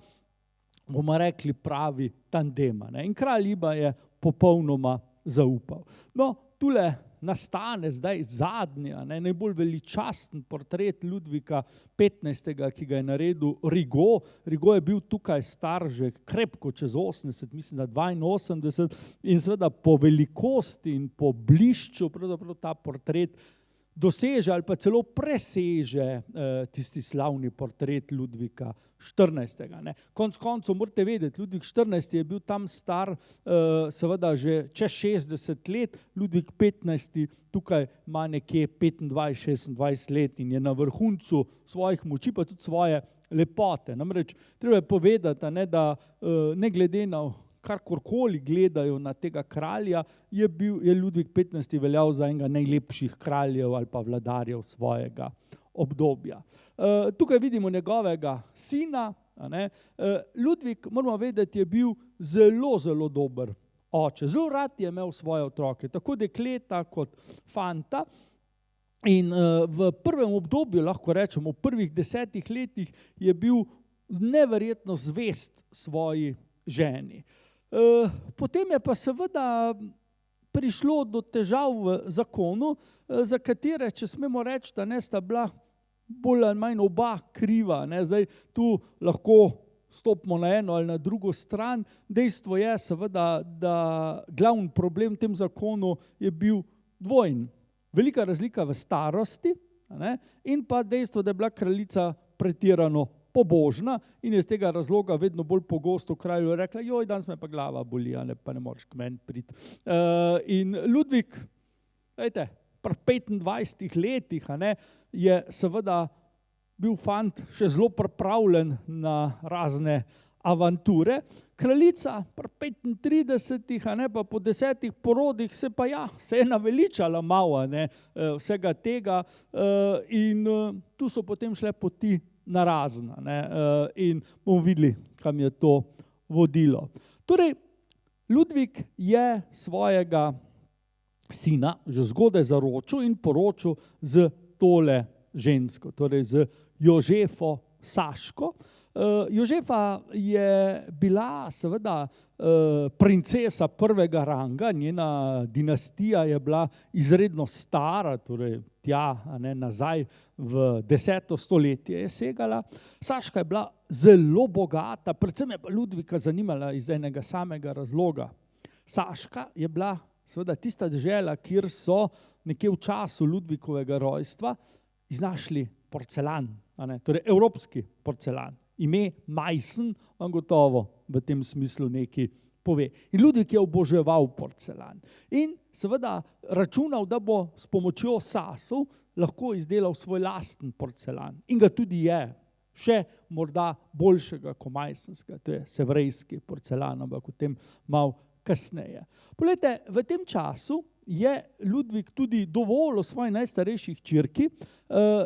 bomo rekli, pravi tandema. In kralj jima je popolnoma zaupal. No, tule nastane zdaj zadnji, najbolj veličasten portret Ludvika 15., ki ga je naredil Rigaud. Rigaud je bil tukaj star že krepko čez 80, mislim, da 82, in seveda po velikosti in po blišču pravzaprav ta portret doseže ali pa celo preseže tisti slavni portret Ludvika 14. Konec koncev morate vedeti, Ludvik 14. je bil tam star seveda že čez 60 let, Ludvik 15. tukaj ima nekje 25-26 let in je na vrhuncu svojih moči, pa tudi svoje lepote. Namreč treba je povedati, da ne glede na karkoli gledajo na tega kralja, je Ludvik 15. veljal za enega najlepših kraljev ali pa vladarjev svojega obdobja. Tukaj vidimo njegovega sina. Ludvik, moramo vedeti, je bil zelo, zelo dober oče. Zelo rad je imel svoje otroke, tako dekleta kot fanta. In v prvem obdobju, lahko rečemo, v prvih 10 letih je bil neverjetno zvest svoji ženi. Potem je pa seveda prišlo do težav v zakonu, za katere, če smemo reči, da sta bila bolj ali manj oba kriva. Zdaj tu lahko stopimo na eno ali na drugo stran. Dejstvo je seveda, da glavni problem v tem zakonu je bil dvojen. Velika razlika v starosti in pa dejstvo, da je bila kraljica pretirano pobožna in je z tega razloga vedno bolj pogosto kralju rekla, joj, danes me pa glava boli, pa ne moreš k meni priti. In Ludvik, pri 25 letih je seveda bil fant še zelo pripravljen na razne avanture. Kraljica pri 35, pa po 10 porodih se je naveličala malo vsega tega in tu so potem šle poti na razna in bomo videli, kam je to vodilo. Torej, Ludvik je svojega sina že zgodaj zaročil in poročil z tole žensko, torej z Jožefo Saško. Jožefa je bila seveda princesa prvega ranga, njena dinastija je bila izredno stara, torej tja, nazaj v 10. stoletje je segala. Saška je bila zelo bogata, predvsem je pa Ludvika zanimala iz enega samega razloga. Saška je bila seveda tista dežela, kjer so nekje v času Ludvikovega rojstva iznašli porcelan, torej evropski porcelan. Ime Meissen vam gotovo v tem smislu nekaj pove. In Ludvik je oboževal porcelan. In seveda računal, da bo s pomočjo Sasov lahko izdelal svoj lasten porcelan. In ga tudi je. Še morda boljšega kot Meissenskega, to je sevrejski porcelan, ampak o tem malo kasneje. Poglejte, v tem času je Ludvik tudi dovolil svoji najstarejši hčerki,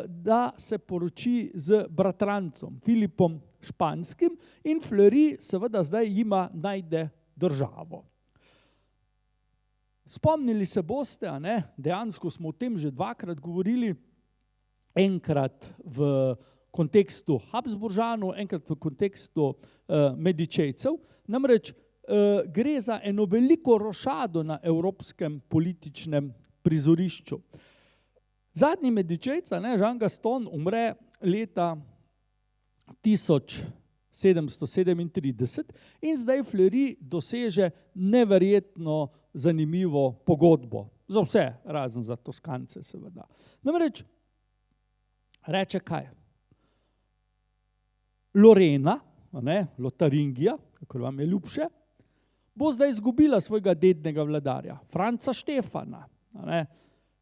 da se poroči z bratrancem Filipom Španskim in Fleury seveda zdaj jima najde državo. Spomnili se boste, dejansko smo o tem že dvakrat govorili, enkrat v kontekstu Habsburžanov, enkrat v kontekstu Medičejcev, namreč gre za eno veliko rošado na evropskem političnem prizorišču. Zadnji Medičejca, Jean Gaston, umre leta 1737 in zdaj Fleury doseže neverjetno zanimivo pogodbo. Za vse, razen za Toskance seveda. Namreč reče kaj? Lorena, Lotaringija, kako vam je ljubše, bo zdaj izgubila svojega dednega vladarja, Franca Štefana,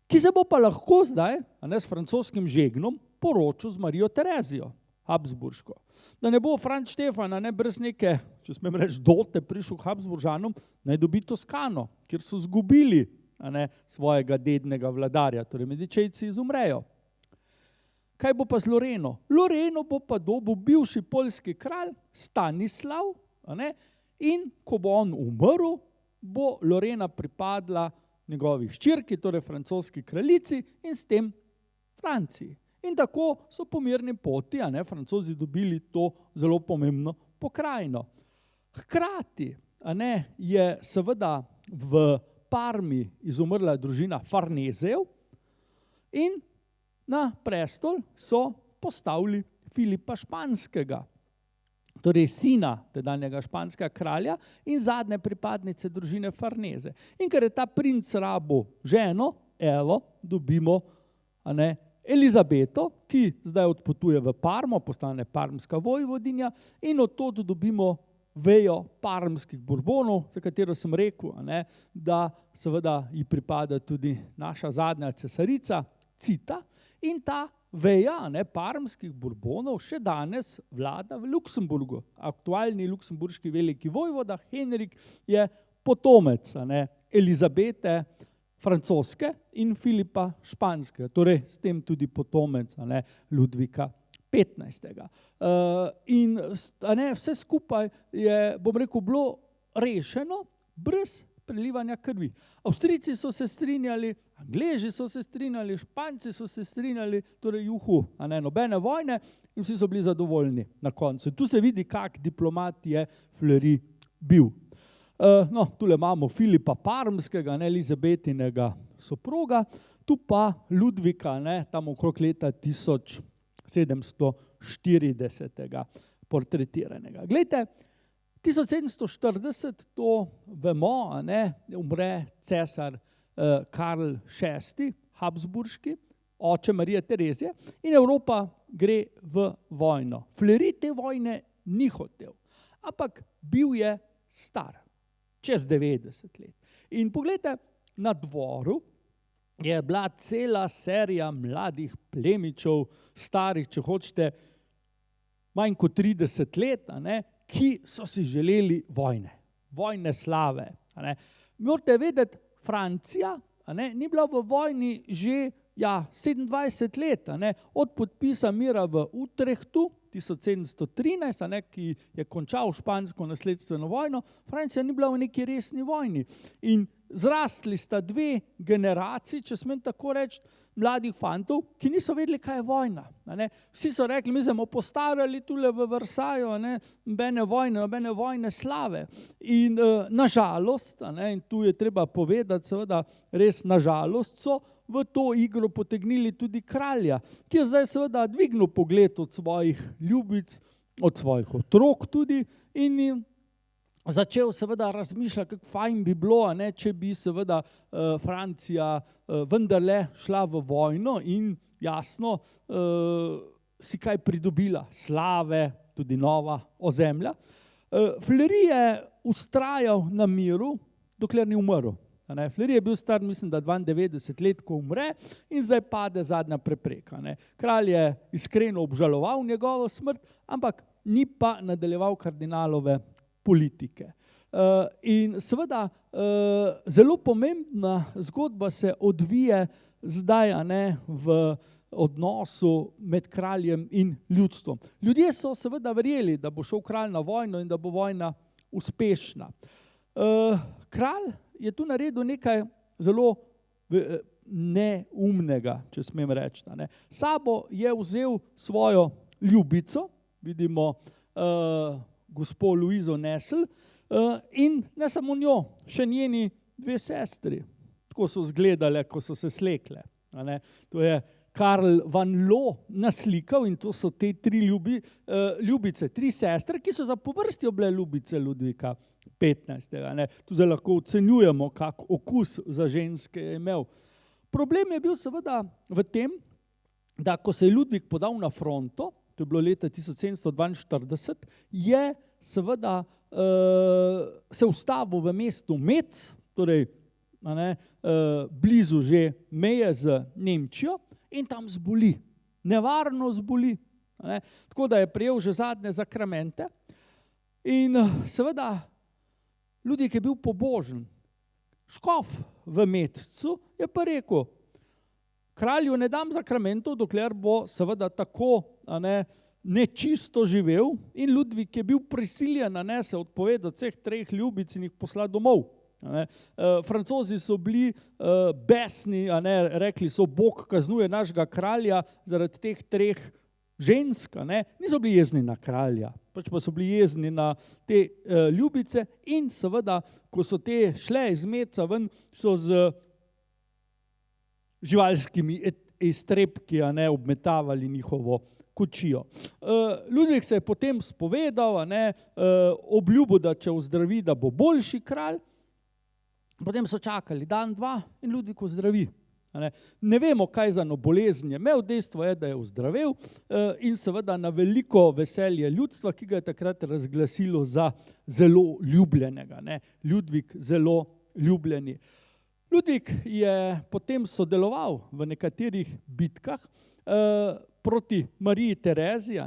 ki se bo pa lahko zdaj s francoskim žegnom poročil z Marijo Terezijo, Habsburško. Da ne bo Franc Štefan brez neke, če smem reči, dote prišel k Habsburžanom, naj dobi Toskano, kjer so izgubili svojega dednega vladarja, torej Medičejci izumrejo. Kaj bo pa z Loreno? Loreno bo pa dobil bivši poljski kralj Stanislav, in ko bo on umrl, bo Lorena pripadla njegovi hčerki, torej francoski kraljici in s tem Franciji. In tako so po mirni poti, Francozi dobili to zelo pomembno pokrajino. Hkrati je seveda v Parmi izumrla družina Farnezejev in na prestol so postavili Filipa Španskega, torej sina tedanjega španskega kralja in zadnje pripadnice družine Farneze. In ker je ta princ rabil ženo, evo, dobimo Elizabeto, ki zdaj odpotuje v Parmo, postane parmska vojvodinja in od tod dobimo vejo parmskih Bourbonov, za katero sem rekel, da seveda ji pripada tudi naša zadnja cesarica Cita in ta veja parmskih Bourbonov še danes vlada v Luksemburgu. Aktualni luksemburški veliki vojvoda Henrik je potomec Elizabete francoske in Filipa Španskega, torej s tem tudi potomec Ludvika 15. In vse skupaj je, bom rekel, bilo rešeno brez prelivanja krvi. Avstrijci so se strinjali, Angleži so se strinjali, Španci so se strinjali, torej nobene vojne in vsi so bili zadovoljni na koncu. Tu se vidi, kak diplomat je Fleury bil. Tule imamo Filipa Parmskega, Elizabetinega soproga, tu pa Ludvika, tam okrog leta 1740 portretiranega. Glejte, 1740, to vemo, umre cesar Karl VI, Habsburški, oče Marije Terezije in Evropa gre v vojno. Fleury te vojne ni hotel, ampak bil je star, čez 90 let. In poglejte, na dvoru je bila cela serija mladih plemičev, starih, če hočete, manj kot 30 let, ki so si želeli vojne slave. Morate vedeti, Francija ni bila v vojni že 27 let, od podpisa mira v Utrechtu 1713, ki je končal špansko nasledstveno vojno, Francija ni bila v neki resni vojni. In zrastli sta dve generaciji, če smem tako reči, mladih fantov, ki niso vedeli, kaj je vojna. Vsi so rekli, mi smo postarali tule v Versaju, nobene vojne slave. In nažalost, in tu je treba povedati, seveda res nažalost, so v to igro potegnili tudi kralja, ki je zdaj seveda dvignil pogled od svojih ljubic, od svojih otrok tudi in začel seveda razmišljati, kako fajn bi bilo, če bi seveda Francija vendarle šla v vojno in jasno si kaj pridobila, slave, tudi nova ozemlja. Fleury je vztrajal na miru, dokler ni umrl. Fleury je bil star, mislim, da 92 let, ko umre in zdaj pade zadnja prepreka. Kralj je iskreno obžaloval njegovo smrt, ampak ni pa nadaljeval kardinalove politike. In seveda zelo pomembna zgodba se odvije zdaj v odnosu med kraljem in ljudstvom. Ljudje so seveda verjeli, da bo šel kralj na vojno in da bo vojna uspešna. Kralj je tu naredil nekaj zelo neumnega, če smem reči. Sabo je vzel svojo ljubico, vidimo gospo Luizo Nesle, in ne samo njo, še njeni dve sestri. Tako so izgledale, ko so se slekle. To je Karl van Loo naslikal in to so te tri ljubice, tri sestre, ki so za po vrsti bile ljubice Ludvika 15. Tu zdaj lahko ocenjujemo, kak okus za ženske je imel. Problem je bil seveda v tem, da ko se je Ludvik podal na fronto, to je bilo leta 1742, je seveda se ustavil v mestu Metz, torej blizu že meje z Nemčijo in tam zboli, nevarno zboli. Tako da je prejel že zadnje zakramente in seveda Ludvik je bil pobožen. Škof v Metzu je pa rekel, kralju ne dam zakramentov, dokler bo seveda tako nečisto živel in Ludvik je bil prisiljen, se odpovedati vseh treh ljubic in jih poslati domov. Francozi so bili besni, rekli so, Bog kaznuje našega kralja zaradi teh treh žensk, niso bili jezni na kralja, pač pa so bili jezni na te ljubice in seveda, ko so te šle iz Metza ven, so z živalskimi iztrebki obmetavali njihovo kočijo. Ludvik se je potem spovedal, obljubil, da če ozdravi, da bo boljši kralj. Potem so čakali dan, dva in Ludvik ozdravi. Ne vemo, kaj za bolezen je imel, dejstvo je, da je ozdravel in seveda na veliko veselje ljudstva, ki ga je takrat razglasilo za zelo ljubljenega. Ludvik zelo ljubljeni. Ludvik je potem sodeloval v nekaterih bitkah proti Mariji Tereziji,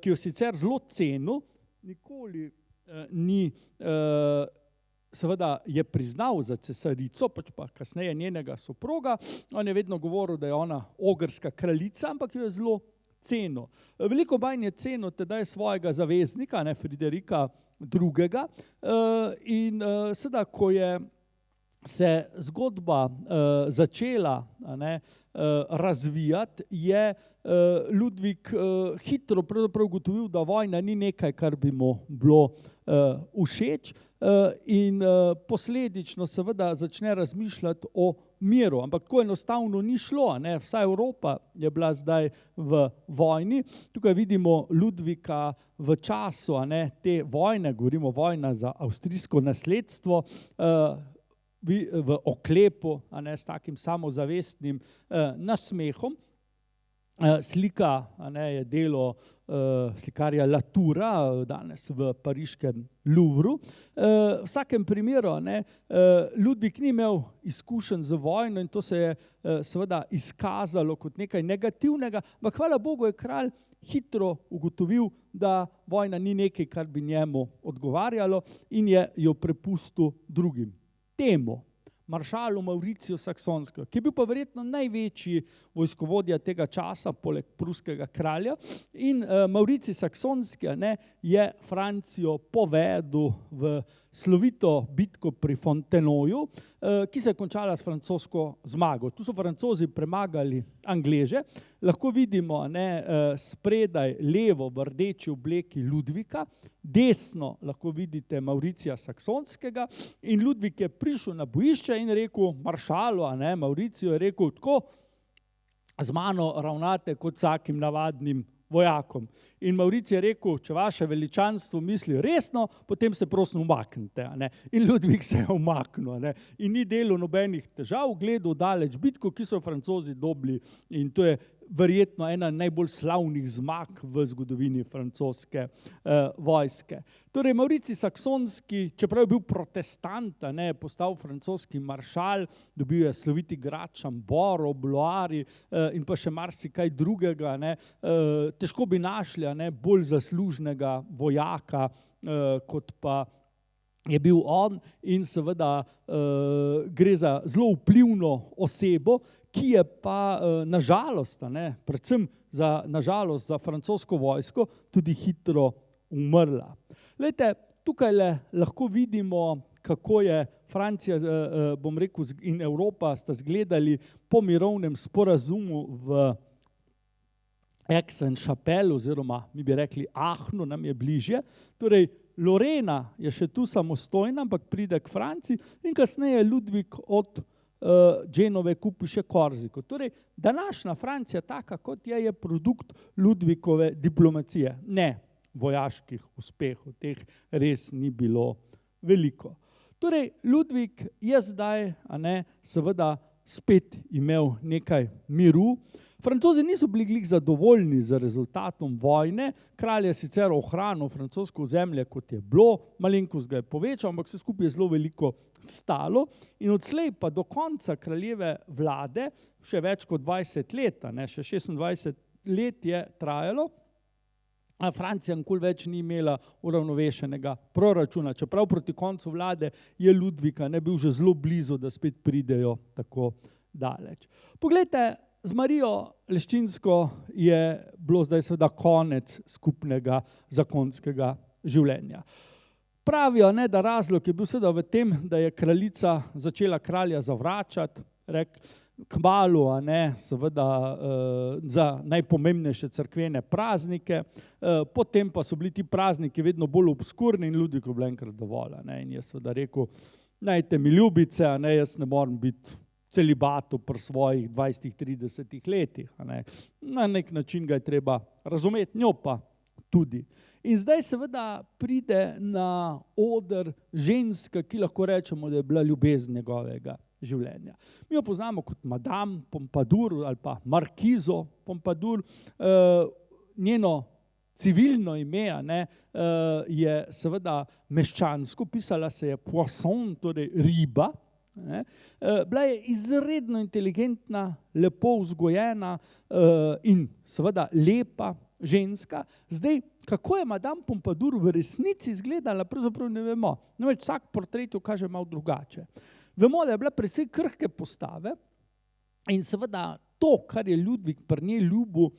ki jo sicer zelo cenil, nikoli ni seveda je priznal za cesarico, pač pa kasneje njenega soproga, on je vedno govoril, da je ona ogrska kraljica, ampak jo je zelo cenil. Veliko manj je cenil tedaj svojega zaveznika, Friderika II. In seveda, ko je se zgodba začela razvijati, je Ludvik hitro pravzaprav ugotovil, da vojna ni nekaj, kar bi mu bilo všeč in posledično seveda začne razmišljati o miru, ampak tako enostavno ni šlo, vsa Evropa je bila zdaj v vojni. Tukaj vidimo Ludvika v času te vojne, govorimo vojna za avstrijsko nasledstvo, v oklepu, s takim samozavestnim nasmehom. Slika je delo slikarja Latoura, danes v pariškem Louvru. V vsakem primeru Ludvik ni imel izkušenj z vojno in to se je seveda izkazalo kot nekaj negativnega, ampak hvala Bogu je kralj hitro ugotovil, da vojna ni nekaj, kar bi njemu odgovarjalo in je jo prepustil drugim. Temu, maršalu Mauriciju Saksonskemu, ki je bil pa verjetno največji vojskovodja tega časa, poleg pruskega kralja, in Mauricij Saksonski je Francijo povedel v slovito bitko pri Fontenoju, ki se je končala s francosko zmago. Tu so Francozi premagali Angleže. Lahko vidimo spredaj levo v rdeči obleki Ludvika, desno lahko vidite Mauricija Saksonskega in Ludvik je prišel na bojišče in rekel maršalu, Mauriciju je rekel, tako z mano ravnate kot vsakim navadnim vojakom. In Mauricij je rekel, če vaše veličanstvo misli resno, potem se prosim umaknite. In Ludvik se je umaknil. In ni delal nobenih težav, gledal daleč bitko, ki so Francozi dobili in to je verjetno ena najbolj slavnih zmag v zgodovini francoske vojske. Torej, Mauricij Saksonski, čeprav je bil protestant, je postal francoski maršal, dobil je sloviti grad Chambord, Blois in pa še marsikaj drugega. Težko bi našli bolj zaslužnega vojaka, kot pa je bil on in seveda gre za zelo vplivno osebo, ki je pa nažalost, predvsem nažalost za francosko vojsko, tudi hitro umrla. Glejte, tukaj lahko vidimo, kako je Francija, bom rekel, in Evropa sta zgledali po mirovnem sporazumu v Aix-en-Chapelle, oziroma mi bi rekli Aachnu, nam je bližje. Torej, Lorena je še tu samostojna, ampak pride k Franciji in kasneje Ludvik od Genove kupi še Korziko. Torej, današnja Francija, taka kot je produkt Ludvikove diplomacije. Ne vojaških uspehov, teh res ni bilo veliko. Torej, Ludvik je zdaj, seveda spet imel nekaj miru. Francozi niso bili glih zadovoljni z rezultatom vojne, kralj je sicer ohranil francosko ozemlje, kot je bilo, malenkost ga je povečal, ampak vse skupaj je zelo veliko stalo in odslej pa do konca kraljeve vlade, še več kot 20 let, še 26 let je trajalo, a Francija nikoli več ni imela uravnovešenega proračuna, čeprav proti koncu vlade je Ludvika bil že zelo blizu, da spet pridejo tako daleč. Poglejte, z Marijo Leščinsko je bilo zdaj seveda konec skupnega zakonskega življenja. Pravijo, da razlog je bil seveda v tem, da je kraljica začela kralja zavračati, kmalu, seveda za najpomembnejše cerkvene praznike, potem pa so bili ti prazniki vedno bolj obskurni in Ludviku je bilo enkrat dovolj. In je seveda rekel, najte mi ljubice, jaz ne morem biti celibatu pri svojih 20-30 letih. Na nek način ga je treba razumeti, njo pa tudi. In zdaj seveda pride na oder ženska, ki lahko rečemo, da je bila ljubezen njegovega življenja. Mi jo poznamo kot Madame Pompadour ali pa Markizo Pompadour. Njeno civilno ime je seveda meščansko, pisala se je Poisson, torej riba. Bila je izredno inteligentna, lepo vzgojena in seveda lepa ženska. Zdaj, kako je Madame Pompadour v resnici izgledala, pravzaprav ne vemo. Namreč vsak portret jo kaže malo drugače. Vemo, da je bila precej krhke postave in seveda to, kar je Ludvik pri njej ljubil,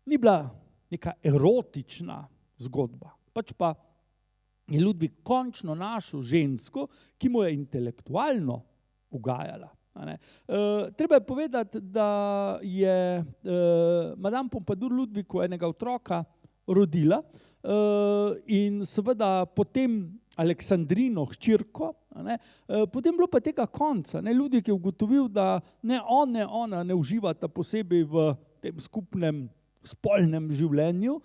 ni bila neka erotična zgodba. Pač pa je Ludvik končno našel žensko, ki mu je intelektualno ugajala. Treba je povedati, da je Madame Pompadour Ludviku enega otroka rodila in seveda potem Aleksandrino hčerko, potem bilo pa tega konca. Ludvik je ugotovil, da ne on, ne ona ne uživata posebej v tem skupnem spolnem življenju,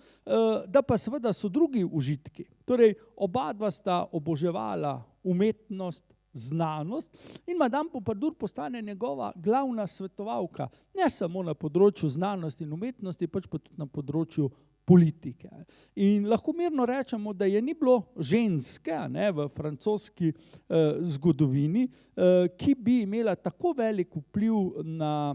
da pa seveda so drugi užitki. Torej, oba dva sta oboževala umetnost, znanost in Madame Pompadour postane njegova glavna svetovalka, ne samo na področju znanosti in umetnosti, pač pa tudi na področju politike. In lahko mirno rečemo, da je ni bilo ženske v francoski zgodovini, ki bi imela tako velik vpliv na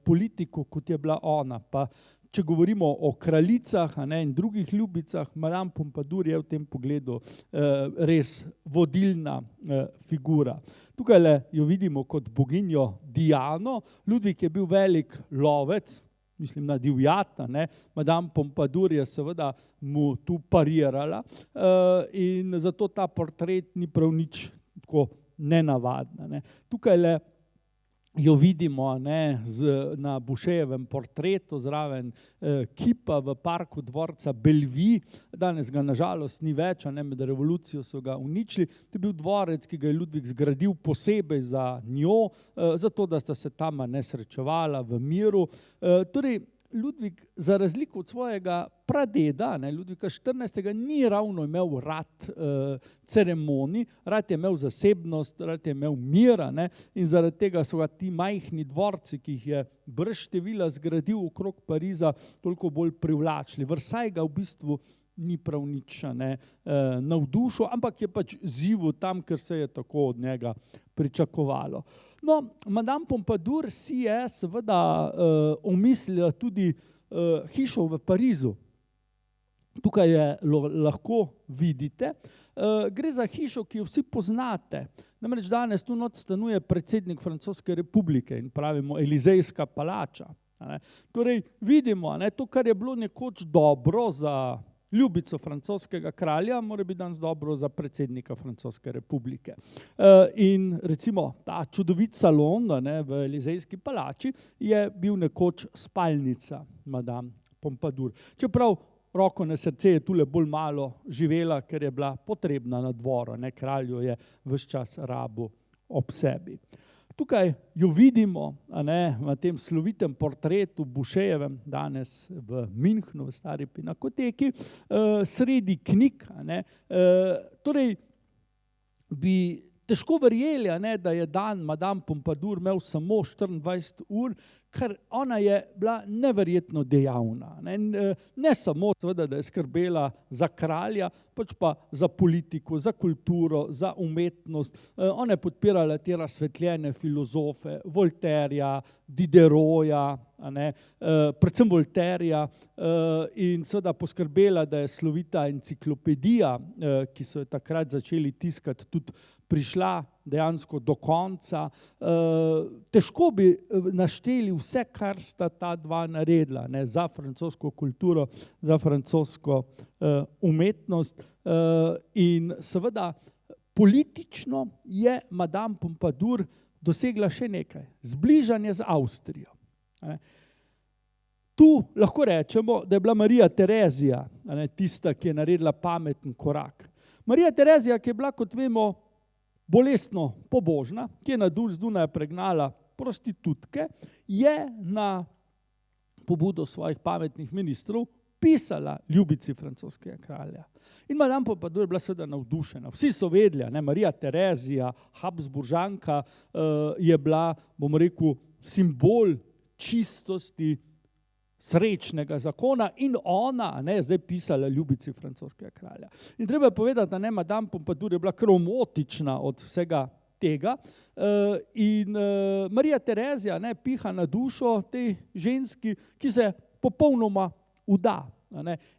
politiko, kot je bila ona. Pa če govorimo o kraljicah in drugih ljubicah, Madame Pompadour je v tem pogledu res vodilna figura. Tukaj jo vidimo kot boginjo Diano. Ludvik je bil velik lovec, mislim na divjat, Madame Pompadour je seveda mu tu parirala in zato ta portret ni prav nič tako nenavadna. Tukajle jo vidimo na Bouchejevem portretu zraven kipa v parku dvorca Bellevue. Danes ga nažalost ni več, med revolucijo so ga uničili. To je bil dvorec, ki ga je Ludvik zgradil posebej za njo, zato da sta se tam srečevala v miru. Torej, Ludvik, za razliko od svojega pradeda, Ludvika XIV., ni ravno imel rad ceremonij, rad je imel zasebnost, rad je imel mir, in zaradi tega so ga ti majhni dvorci, ki jih je brez števila zgradil okrog Pariza, toliko bolj privlačili. Versailles ga v bistvu ni prav nič navdušil, ampak je pač živel tam, ker se je tako od njega pričakovalo. No, Madame Pompadour si je seveda omislila tudi hišo v Parizu. Tukaj je lahko vidite. Gre za hišo, ki jo vsi poznate. Namreč danes tu not stanuje predsednik Francoske republike in pravimo Elizejska palača. Torej vidimo, to, kar je bilo nekoč dobro za ljubico francoskega kralja, mora biti danes dobro za predsednika Francoske republike. In recimo ta čudovit salon v Elizejski palači je bil nekoč spalnica Madame Pompadour. Čeprav roko na srce je tule bolj malo živela, ker je bila potrebna na dvoru, kralj jo je ves čas rabil ob sebi. Tukaj jo vidimo na tem slovitem portretu Bouchejevem, danes v Münchnu, v stari pinakoteki, sredi knjig. Torej, bi težko verjeli, da je dan Madame Pompadour imel samo 24 ur, ker ona je bila neverjetno dejavna. Ne samo, seveda, da je skrbela za kralja, pač pa za politiko, za kulturo, za umetnost. Ona je podpirala te razsvetljene filozofe, Voltairja, Diderota, predvsem Voltairja, in seveda poskrbela, da je slovita enciklopedija, ki so jo takrat začeli tiskati, tudi prišla dejansko do konca. Težko bi našteli vse, kar sta ta dva naredila za francosko kulturo, za francosko umetnost. In seveda politično je Madame Pompadour dosegla še nekaj, zbližanje z Avstrijo. Tu lahko rečemo, da je bila Marija Terezija tista, ki je naredila pameten korak. Marija Terezija, ki je bila, kot vemo, bolestno pobožna, ki je na Dunaja pregnala prostitutke, je na pobudo svojih pametnih ministrov pisala ljubici francoskega kralja. In Madame Pompadour je bila seveda navdušena. Vsi so vedeli, Marija Terezija, Habsburžanka, je bila, bomo rekel, simbol čistosti, srečnega zakona in ona zdaj pisala ljubici francoskega kralja. In treba je povedati, da Madame Pompadour je bila kromotična od vsega tega in Marija Terezija piha na dušo tej ženski, ki se popolnoma vda.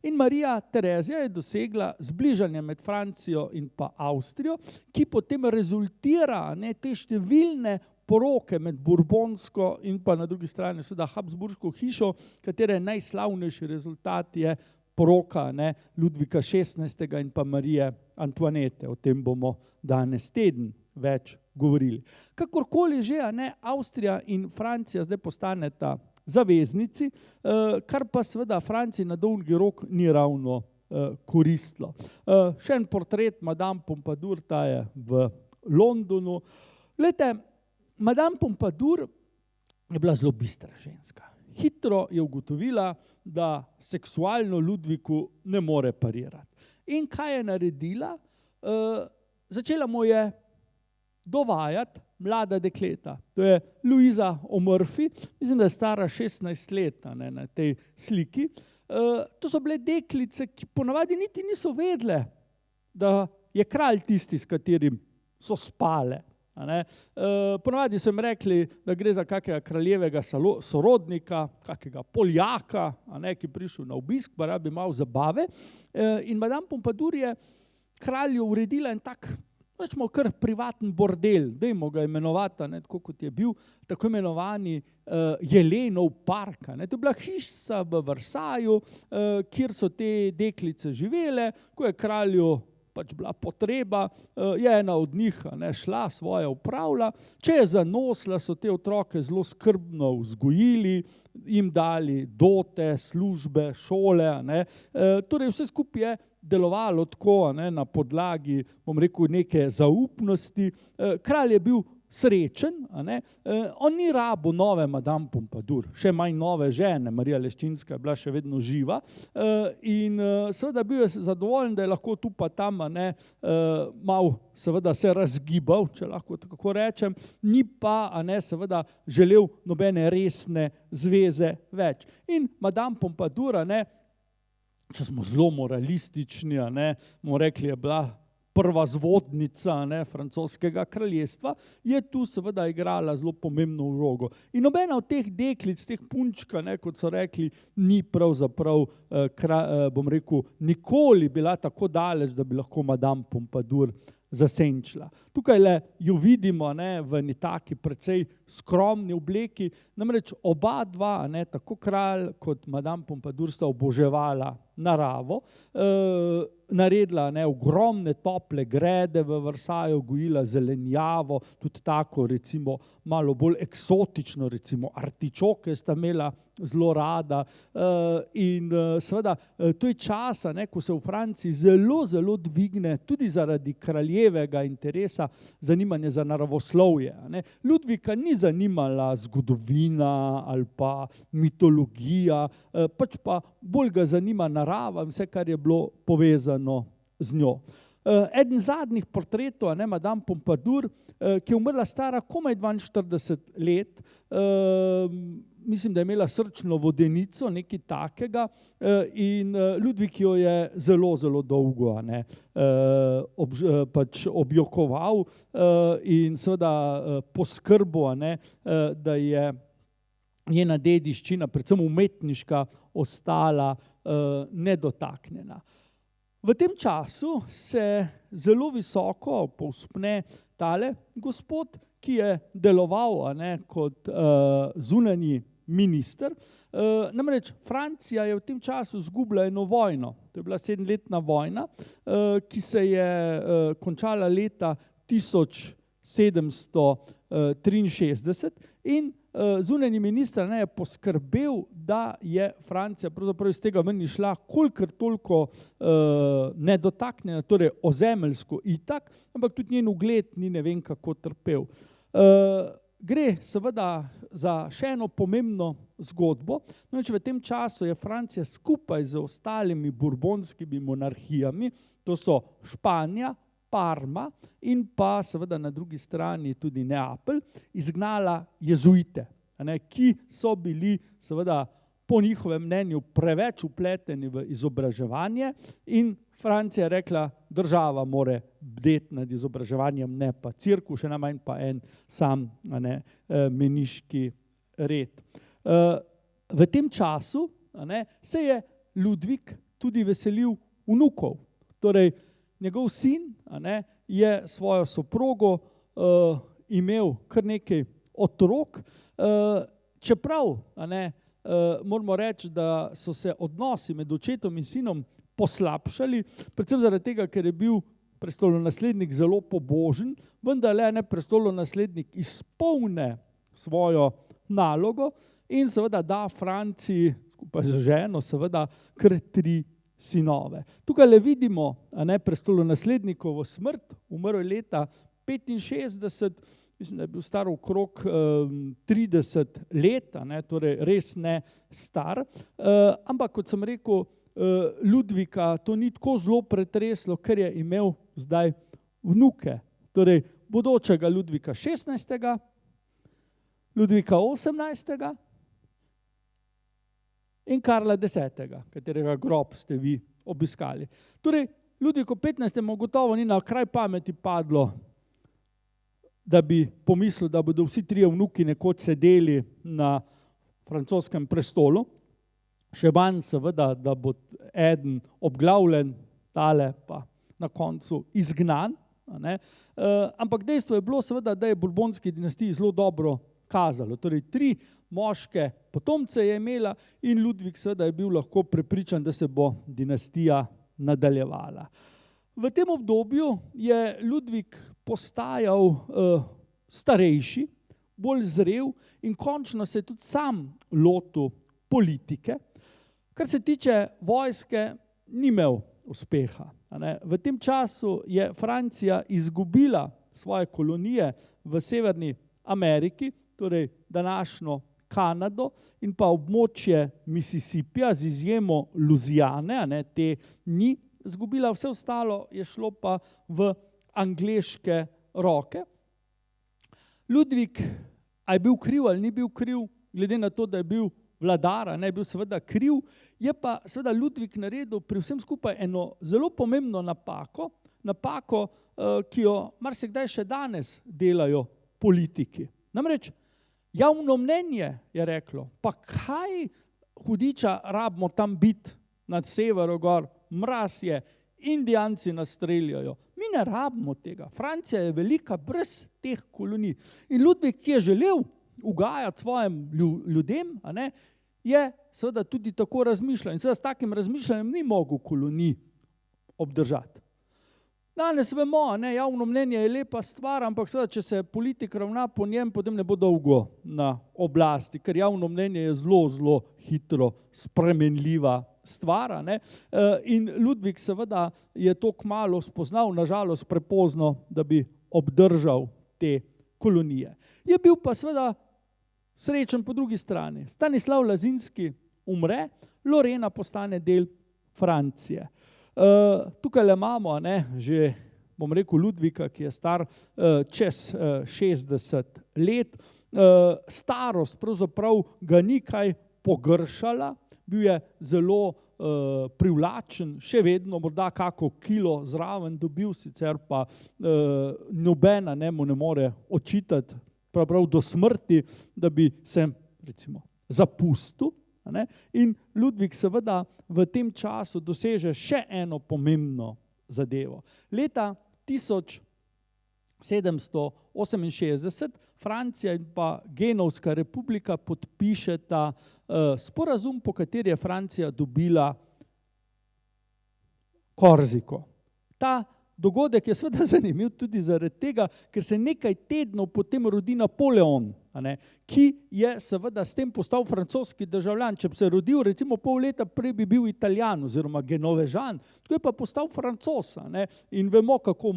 In Marija Terezija je dosegla zbližanje med Francijo in pa Avstrijo, ki potem rezultira te številne poroke med Bourbonsko in pa na drugi strani seveda Habsburško hišo, katere najslavnejši rezultat je poroka Ludvika XVI. In pa Marije Antoinette. O tem bomo danes teden več govorili. Kakorkoli že, Avstrija in Francija zdaj postaneta zaveznici, kar pa seveda Franciji na dolgi rok ni ravno koristilo. Še en portret Madame Pompadour, ta je v Londonu. Glejte, Madame Pompadour je bila zelo bistra ženska. Hitro je ugotovila, da seksualno Ludviku ne more parirati. In kaj je naredila? Začela mu je dovajati mlada dekleta. To je Louisa O'Murphy, mislim, da je stara 16 let na tej sliki. To so bile deklice, ki ponavadi niti niso vedele, da je kralj tisti, s katerim so spale. Ponavadi so jim rekli, da gre za kakega kraljevega sorodnika, kakega Poljaka, ki je prišel na obisk, pa rabi malo zabave. In Madame Pompadour je kralju uredila en tak rečemo kar privaten bordel, dajmo ga imenovati, tako kot je bil, tako imenovani Jelenov park. To je bila hišica v Versaillesu, kjer so te deklice živele, ko je kralju pač bila potreba, je ena od njih šla svoje opravlja, če je zanosila, so te otroke zelo skrbno vzgojili, jim dali dote, službe, šole, torej vse skupaj je delovalo tako, na podlagi, bom rekel, neke zaupnosti. Kralj je bil srečen, on ni rabil nove Madame Pompadour, še manj nove žene, Marija Leščinska je bila še vedno živa, in seveda bil je zadovoljen, da je lahko tu pa tam malo seveda se razgibal, če lahko tako rečem, ni pa seveda želel nobene resne zveze več. In Madame Pompadour, če smo zelo moralistični, bomo rekli, je bila prva zvodnica francoskega kraljestva, je tu seveda igrala zelo pomembno vlogo. In nobena od teh deklic, teh punčk, kot so rekli, ni pravzaprav, bom rekel, nikoli bila tako daleč, da bi lahko Madame Pompadour zasenčila. Tukaj jo vidimo v eni taki precej skromni obleki, namreč oba dva, tako kralj kot Madame Pompadour sta oboževala naravo, naredila ogromne tople grede v Versaillesu, gojila zelenjavo, tudi tako recimo malo bolj eksotično, recimo artičoke sta imela zelo rada, in seveda to je čas, ko se v Franciji zelo, zelo dvigne tudi zaradi kraljevega interesa zanimanje za naravoslovje. Ludvika ni zanimala zgodovina ali pa mitologija, pač pa bolj ga zanima narava in vse, kar je bilo povezano z njo. Eden zadnjih portretov, Madame Pompadour, ki je umrla stara komaj 42 let, mislim, da je imela srčno vodenico, nekaj takega, in Ludvik jo je zelo, zelo dolgo pač objokoval in seveda poskrbel, da je njena dediščina, predvsem umetniška, ostala nedotaknjena. V tem času se zelo visoko povzpne tale gospod, ki je deloval kot zunanji minister. Namreč Francija je v tem času izgubila eno vojno, to je bila 7-letna vojna, ki se je končala leta 1763 in zunanji minister je poskrbel, da je Francija pravzaprav iz tega ven išla kolikor toliko nedotaknjena, torej ozemeljsko itak, ampak tudi njen ugled ni ne vem kako trpel. Gre seveda za še eno pomembno zgodbo, namreč v tem času je Francija skupaj z ostalimi burbonskimi monarhijami, to so Španija, Parma in pa seveda na drugi strani tudi Neapelj, izgnala jezuite, ki so bili seveda po njihovem mnenju preveč vpleteni v izobraževanje in Francija je rekla, država mora bdeti nad izobraževanjem, ne pa cirkus, še najmanj pa en sam meniški red. V tem času se je Ludvik tudi veselil vnukov, torej njegov sin je svojo soprogo imel kar nekaj otrok, čeprav moramo reči, da so se odnosi med očetom in sinom poslabšali, predvsem zaradi tega, ker je bil prestolonaslednik zelo pobožen, vendar prestolonaslednik izpolni svojo nalogo in seveda da Franciji skupaj z ženo seveda kar 3 sinove. Tukaj vidimo prestolonaslednikovo smrt, umrl je leta 65, mislim, da je bil star okrog 30 let, torej res ne star, ampak kot sem rekel, Ludvika to ni tako zelo pretreslo, ker je imel zdaj vnuke, torej bodočega Ludvika 16., Ludvika 18. in Karla 10., katerega grob ste vi obiskali. Torej, Ludviku 15. gotovo ni na kraj pameti padlo, da bi pomislil, da bodo vsi 3 vnuki nekoč sedeli na francoskem prestolu, še manj seveda, da bo eden obglavljen, tale pa na koncu izgnan. Ampak dejstvo je bilo seveda, da je Bourbonski dinastiji zelo dobro kazalo. Torej 3 moške potomce je imela in Ludvik seveda je bil lahko prepričan, da se bo dinastija nadaljevala. V tem obdobju je Ludvik postajal starejši, bolj zrel in končno se je tudi sam lotil politike. Kar se tiče vojske, ni imel uspeha. V tem času je Francija izgubila svoje kolonije v Severni Ameriki, torej današnjo Kanado in pa območje Mississippija z izjemo Louisiane, te ni izgubila, vse ostalo je šlo pa v angleške roke. Ludvik, a je bil kriv ali ni bil kriv, glede na to, da je bil vladar, je bil seveda kriv, je pa seveda Ludvik naredil pri vsem skupaj eno zelo pomembno napako, ki jo marsikdaj še danes delajo politiki. Namreč javno mnenje je reklo, pa kaj hudiča rabimo tam biti nad severu gor, mraz je, Indijanci nas streljajo. Mi ne rabimo tega. Francija je velika brez teh kolonij. In Ludvik, ki je želel ugajati svojim ljudem, je seveda tudi tako razmišljal. In seveda s takim razmišljanjem ni mogel kolonij obdržati. Danes vemo, javno mnenje je lepa stvar, ampak seveda, če se politik ravna po njem, potem ne bo dolgo na oblasti, ker javno mnenje je zelo, zelo hitro spremenljiva stvar. In Ludvik seveda je to kmalu spoznal, nažalost prepozno, da bi obdržal te kolonije. Je bil pa seveda srečen po drugi strani. Stanislav Lazinski umre, Lorena postane del Francije. Tukaj le imamo že, bom rekel, Ludvika, ki je star čez 60 let. Starost pravzaprav ga ni kaj pogršala, bil je zelo privlačen, še vedno morda kako kilo zraven dobil, sicer pa nobena mu ne more očitati prav do smrti, da bi se recimo zapustil. In Ludvik seveda v tem času doseže še eno pomembno zadevo. Leta 1768 Francija in pa Genovska republika podpišeta sporazum, po kateri je Francija dobila Korziko. Ta dogodek je seveda zanimiv tudi zaradi tega, ker se nekaj tednov potem rodi Napoleon, ki je seveda s tem postal francoski državljan. Če bi se rodil recimo pol leta prej, bi bil Italijan oziroma Genovežan, tako je pa postal Francoz. In vemo, kako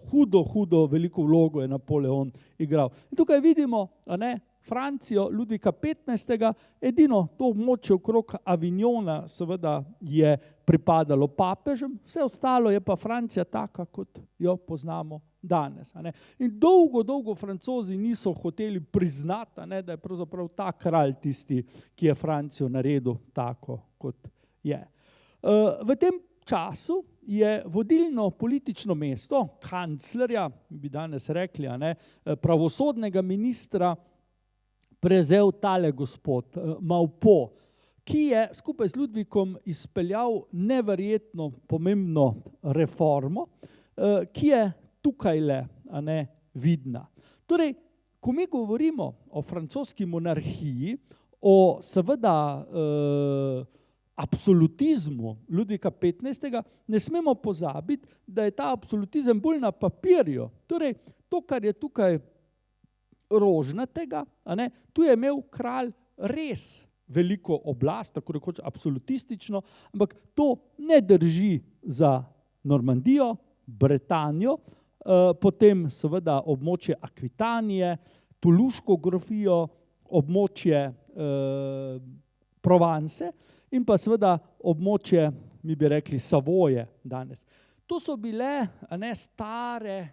hudo veliko vlogo je Napoleon igral. In tukaj vidimo Francijo Ludvika 15. Edino to območje okrog Avignona seveda je pripadalo papežem, vse ostalo je pa Francija taka, kot jo poznamo danes. In dolgo Francozi niso hoteli priznati, da je pravzaprav ta kralj tisti, ki je Francijo naredil tako, kot je. V tem času je vodilno politično mesto, kanclerja, bi danes rekli, pravosodnega ministra, prezel tale gospod Maupeou, ki je skupaj z Ludvikom izpeljal neverjetno pomembno reformo, ki je tukajle vidna. Torej, ko mi govorimo o francoski monarhiji, o seveda absolutizmu Ludvika 15. ne smemo pozabiti, da je ta absolutizem bolj na papirju. Torej, to, kar je tukaj rožnatega, tu je imel kralj res veliko oblast, tako rekoč absolutistično, ampak to ne drži za Normandijo, Bretanjo, potem seveda območje Akvitanije, Tuluško grofijo, območje Provence in pa seveda območje, mi bi rekli, Savoje danes. To so bile stare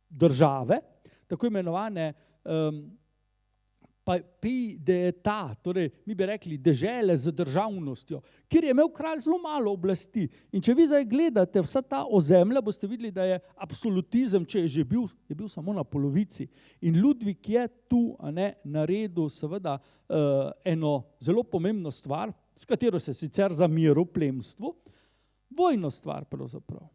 države, tako imenovane pays d'état, torej mi bi rekli dežele z državnostjo, kjer je imel kralj zelo malo oblasti. In če vi zdaj gledate vsa ta ozemlja, boste videli, da je absolutizem, če je že bil, je bil samo na polovici. In Ludvik je tu naredil seveda eno zelo pomembno stvar, s katero se sicer zamiril plemstvu, vojno stvar pravzaprav.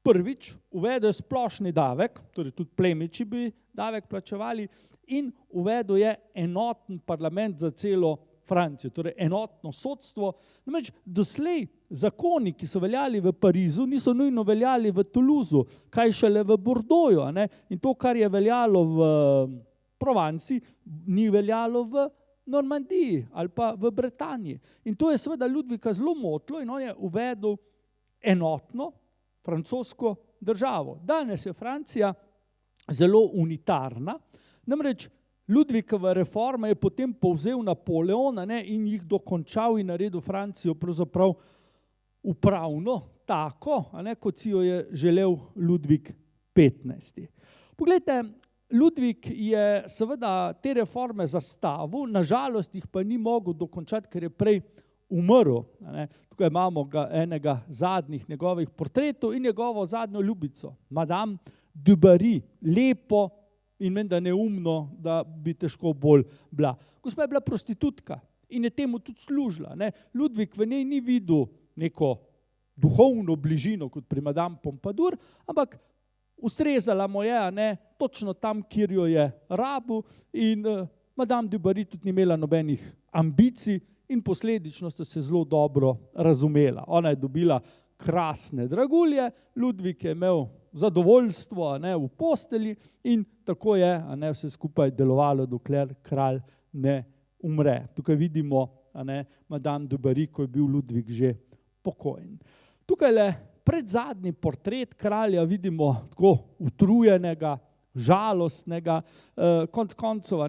prvič uvedel je splošni davek, torej tudi plemiči bi davek plačevali, in uvedel je enoten parlament za celo Francijo, torej enotno sodstvo. Namreč doslej zakoni, ki so veljali v Parizu, niso nujno veljali v Toulouseu, kaj šele v Bordeauxu, in to, kar je veljalo v Provanci, ni veljalo v Normandiji ali pa v Bretanji. In to je seveda Ludvika zelo motilo in on je uvedel enotno francosko državo. Danes je Francija zelo unitarna, namreč Ludvikova reforma je potem povzel Napoleon in jih dokončal in naredil Francijo pravzaprav upravno tako, kot si jo je želel Ludvik XV. Poglejte, Ludvik je seveda te reforme zastavil, nažalost jih pa ni mogel dokončati, ker je prej umrl. Tukaj imamo enega zadnjih njegovih portretov in njegovo zadnjo ljubico, Madame du Barry, lepo in menda neumno, da bi težko bolj bila. Gospa je bila prostitutka in je temu tudi služila. Ludvik v njej ni videl neko duhovno bližino kot pri Madame Pompadour, ampak ustrezala mu je, točno tam, kjer jo je rabil, in Madame du Barry tudi ni imela nobenih ambicij in posledično sta se zelo dobro razumela. Ona je dobila krasne dragulje, Ludvik je imel zadovoljstvo v postelji in tako je vse skupaj delovalo, dokler kralj ne umre. Tukaj vidimo Madame du Barry, ko je bil Ludvik že pokojen. Tukaj predzadnji portret kralja vidimo tako utrujenega, žalostnega, konec koncev,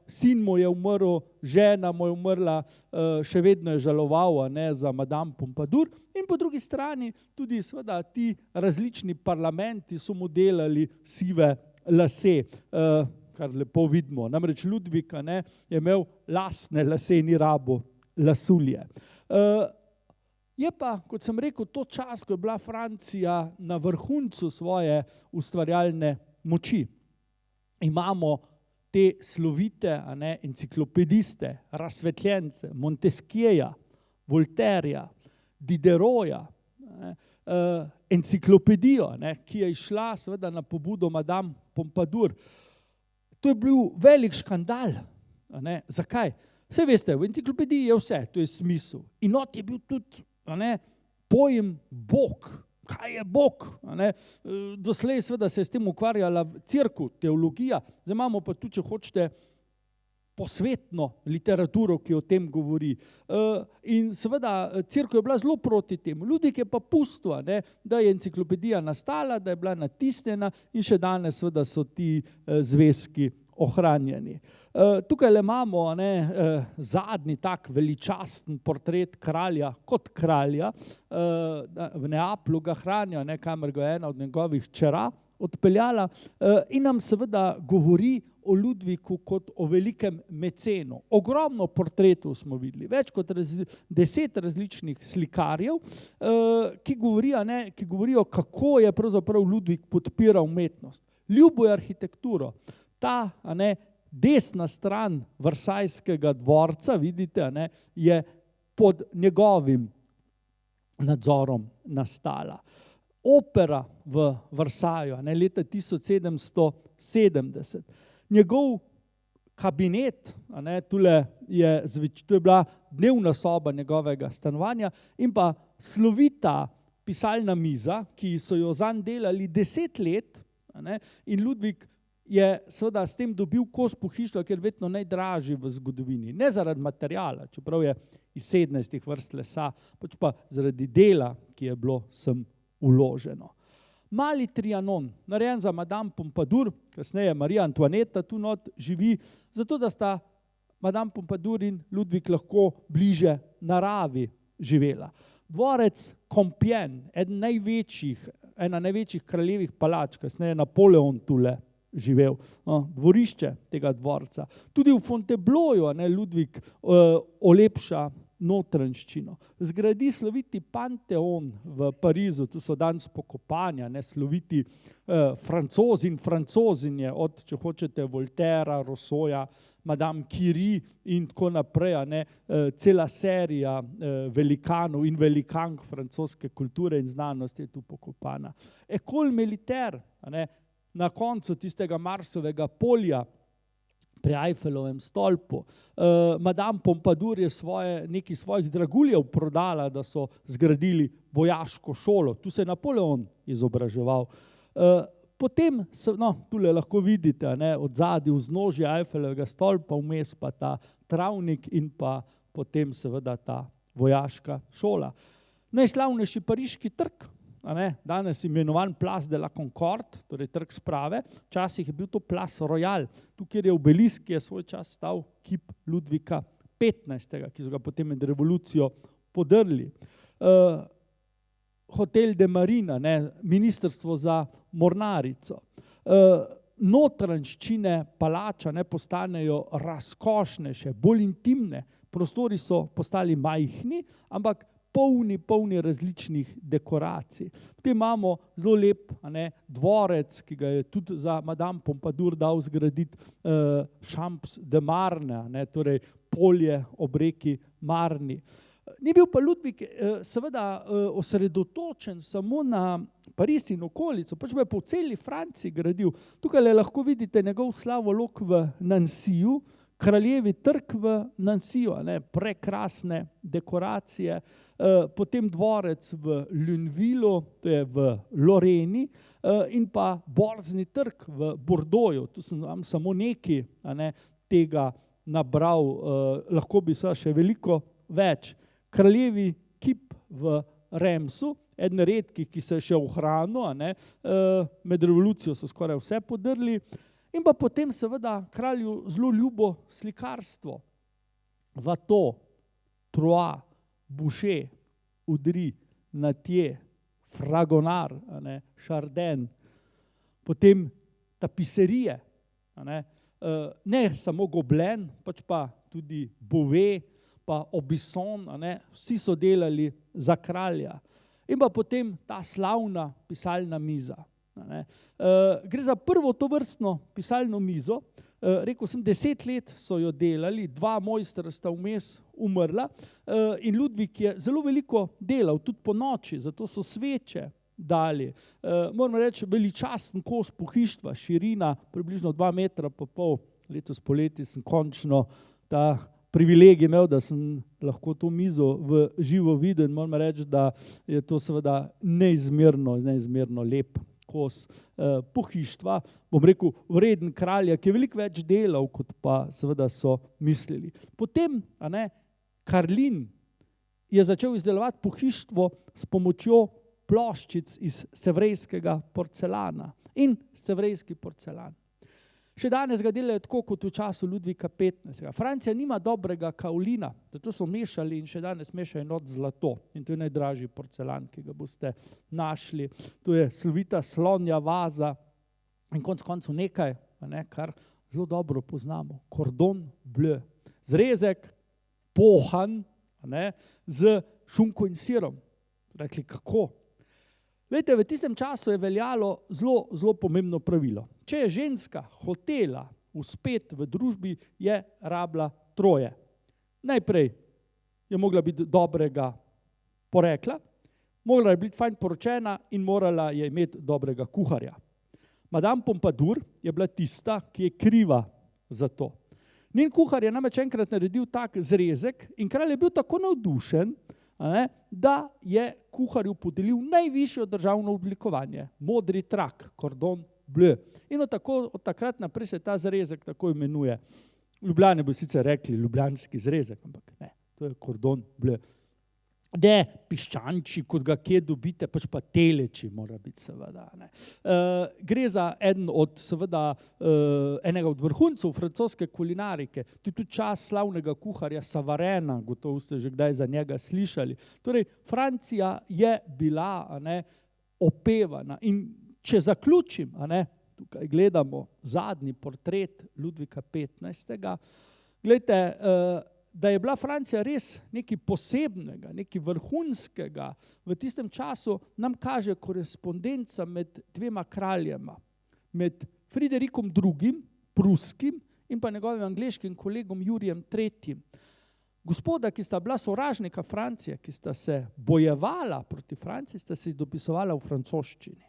sin mu je umrl, žena mu je umrla, še vedno je žaloval za Madame Pompadour in po drugi strani tudi seveda ti različni parlamenti so mu delali sive lase, kar lepo vidimo. Namreč Ludvik je imel lastne lase, ni rabil lasulje. Je pa, kot sem rekel, to čas, ko je bila Francija na vrhuncu svoje ustvarjalne moči. Imamo te slovite enciklopediste, razsvetljence, Montesquieja, Voltairja, Dideroja, enciklopedijo, ki je išla seveda na pobudo Madame Pompadour. To je bil velik škandal. Zakaj? Saj veste, v enciklopediji je vse, to je smisel. In not je bil tudi pojem Bog. Kaj je Bog? Doslej seveda se je s tem ukvarjala cerkev, teologija, zdaj imamo pa tudi, če hočete, posvetno literaturo, ki o tem govori. In seveda cerkev je bila zelo proti temu. Ludvik je pa pustil, da je enciklopedija nastala, da je bila natisnjena in še danes seveda so ti zvezki ohranjeni. Tukaj imamo zadnji tak veličasten portret kralja kot kralja. V Neaplju ga hranijo, kamor ga je ena od njegovih hčera odpeljala in nam seveda govori o Ludviku kot o velikem mecenu. Ogromno portretov smo videli, več kot 10 različnih slikarjev, ki govorijo, kako je pravzaprav Ludvik podpiral umetnost. Ljubil je arhitekturo. Ta desna stran Versajskega dvorca, vidite, je pod njegovim nadzorom nastala. Opera v Versaju, leta 1770. Njegov kabinet, to je bila dnevna soba njegovega stanovanja in pa slovita pisalna miza, ki so jo zanj delali 10 let, in Ludvik je seveda s tem dobil kos pohištva, ker je vedno najdražji v zgodovini. Ne zaradi materiala, čeprav je iz 17 vrst lesa, pač pa zaradi dela, ki je bilo sem vloženo. Mali Trianon, narejen za Madame Pompadour, kasneje Marija Antoineta tu not živi, zato da sta Madame Pompadour in Ludvik lahko bliže naravi živela. Dvorec Compiègne, ena največjih kraljevih palač, kasneje Napoleon tule živel, dvorišče tega dvorca. Tudi v Fontainebleauju Ludvik olepša notranjščino. Zgradi sloviti Panteon v Parizu, tu so danes pokopanja, sloviti Francozi in Francozinje, od, če hočete, Voltaira, Rousseauja, Madame Curie in tako naprej, cela serija velikanov in velikank francoske kulture in znanosti je tu pokopana. École militaire, na koncu tistega Marsovega polja, pri Eiffelovem stolpu. Madame Pompadour je nekaj svojih draguljev prodala, da so zgradili vojaško šolo. Tu se je Napoleon izobraževal. Potem, tule lahko vidite, od zadaj vznožje Eiffelovega stolpa, vmes pa ta travnik in pa potem seveda ta vojaška šola. Najslavnejši pariški trg, danes imenovan Place de la Concorde, torej trg sprave, včasih je bil to Place Royal, tukaj je obelisk, ki je svoj čas stal kip Ludvika XV, ki so ga potem med revolucijo podrli. Hotel de Marina, ministrstvo za mornarico. Notranjščine palača postanejo razkošnejše, bolj intimne, prostori so postali majhni, ampak polni različnih dekoracij. Potem imamo zelo lep dvorec, ki ga je tudi za Madame Pompadour dal zgraditi Champs de Marne, torej polje ob reki Marni. Ni bil pa Ludvik seveda osredotočen samo na Pariz in okolico, pač pa je po celi Franciji gradil. Tukaj lahko vidite njegov slavolok v Nancyju, Kraljevi trg v Nancyju, prekrasne dekoracije, potem dvorec v Lunévilleu, to je v Loreni, in pa borzni trg v Bordeauxu. Tu sem vam samo nekaj tega nabral, lahko bi še veliko več. Kraljevi kip v Remsu, eden redkih, ki se je še ohranil, med revolucijo so skoraj vse podrli, in pa potem seveda kralju zelo ljubo slikarstvo. Watteau, Troyes, Boucher, Udry, Nattier, Fragonard, Chardin, potem tapiserije, ne samo Gobelin, pač pa tudi Beauvais, pa Aubusson, vsi so delali za kralja. In pa potem ta slavna pisalna miza. Gre za prvo tovrstno pisalno mizo, rekel sem, 10 let so jo delali, 2 mojstra sta vmes umrla in Ludvik je zelo veliko delal, tudi po noči, zato so sveče dali. Moram reči, veličasten kos pohištva, širina približno 2,5 metra, letos poleti sem končno ta privilegij imel, da sem lahko to mizo v živo videl in moram reči, da je to seveda neizmerno lep kos pohištva, bom rekel, vreden kralja, ki je veliko več delal, kot pa seveda so mislili. Potem, Karlin je začel izdelovati pohištvo s pomočjo ploščic iz sevrejskega porcelana in sevrejski porcelan. Še danes ga delajo tako, kot v času Ludvika XV. Francija nima dobrega kaolina, zato so mešali in še danes mešajo not zlato. In to je najdražji porcelan, ki ga boste našli. To je slovita slonja vaza in konec koncev nekaj, kar zelo dobro poznamo. Cordon bleu. Zrezek, pohan, z šunko in sirom. Rekli, kako? Glejte, v tistem času je veljalo zelo pomembno pravilo. Če je ženska hotela uspeti v družbi, je rabila 3. Najprej je mogla biti dobrega porekla, morala je biti fajn poročena in morala je imeti dobrega kuharja. Madame Pompadour je bila tista, ki je kriva za to. Njen kuhar je namreč enkrat naredil tak zrezek in kralj je bil tako navdušen, da je kuharju podelil najvišjo državno odlikovanje, modri trak, cordon bleu. In od takrat naprej se ta zrezek tako imenuje. V Ljubljani bi sicer rekli ljubljanski zrezek, ampak ne, to je cordon bleu. Ne piščanči, kot ga kje dobite, pač pa teleči mora biti seveda. Gre za enega od vrhuncev francoske kulinarike, to je tudi čas slavnega kuharja Savarena, gotovo ste že kdaj za njega slišali. Torej, Francija je bila opevana in če zaključim, tukaj gledamo zadnji portret Ludvika XV. Glejte, da je bila Francija res nekaj posebnega, nekaj vrhunskega, v tistem času nam kaže korespondenca med dvema kraljema, med Friderikom II. Pruskim in pa njegovim angleškim kolegom Jurijem III. Gospoda, ki sta bila sovražnika Francije, ki sta se bojevala proti Franciji, sta se dopisovala v francoščini.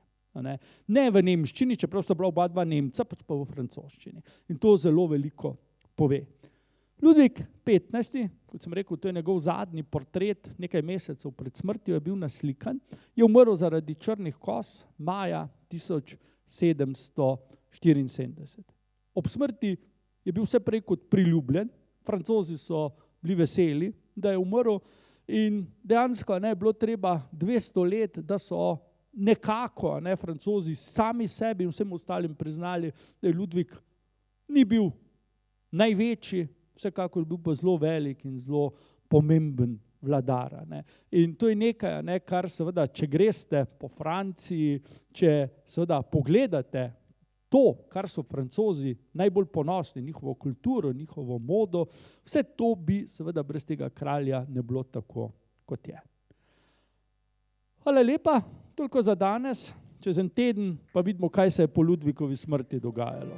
Ne v nemščini, čeprav sta bila oba dva Nemca, pač pa v francoščini. In to zelo veliko pove. Ludvik XV., kot sem rekel, to je njegov zadnji portret, nekaj mesecev pred smrtjo je bil naslikan, je umrl zaradi črnih kos maja 1774. Ob smrti je bil vse prej kot priljubljen, Francozi so bili veseli, da je umrl in dejansko je bilo treba 200 let, da so nekako Francozi sami sebi in vsem ostalim priznali, da je Ludvik ni bil največji, vsekakor bil pa zelo velik in zelo pomemben vladar. In to je nekaj, kar seveda, če greste po Franciji, če seveda pogledate to, kar so Francozi najbolj ponosni, njihovo kulturo, njihovo modo, vse to bi seveda brez tega kralja ne bilo tako, kot je. Hvala lepa, toliko za danes. Čez en teden pa vidimo, kaj se je po Ludvikovi smrti dogajalo.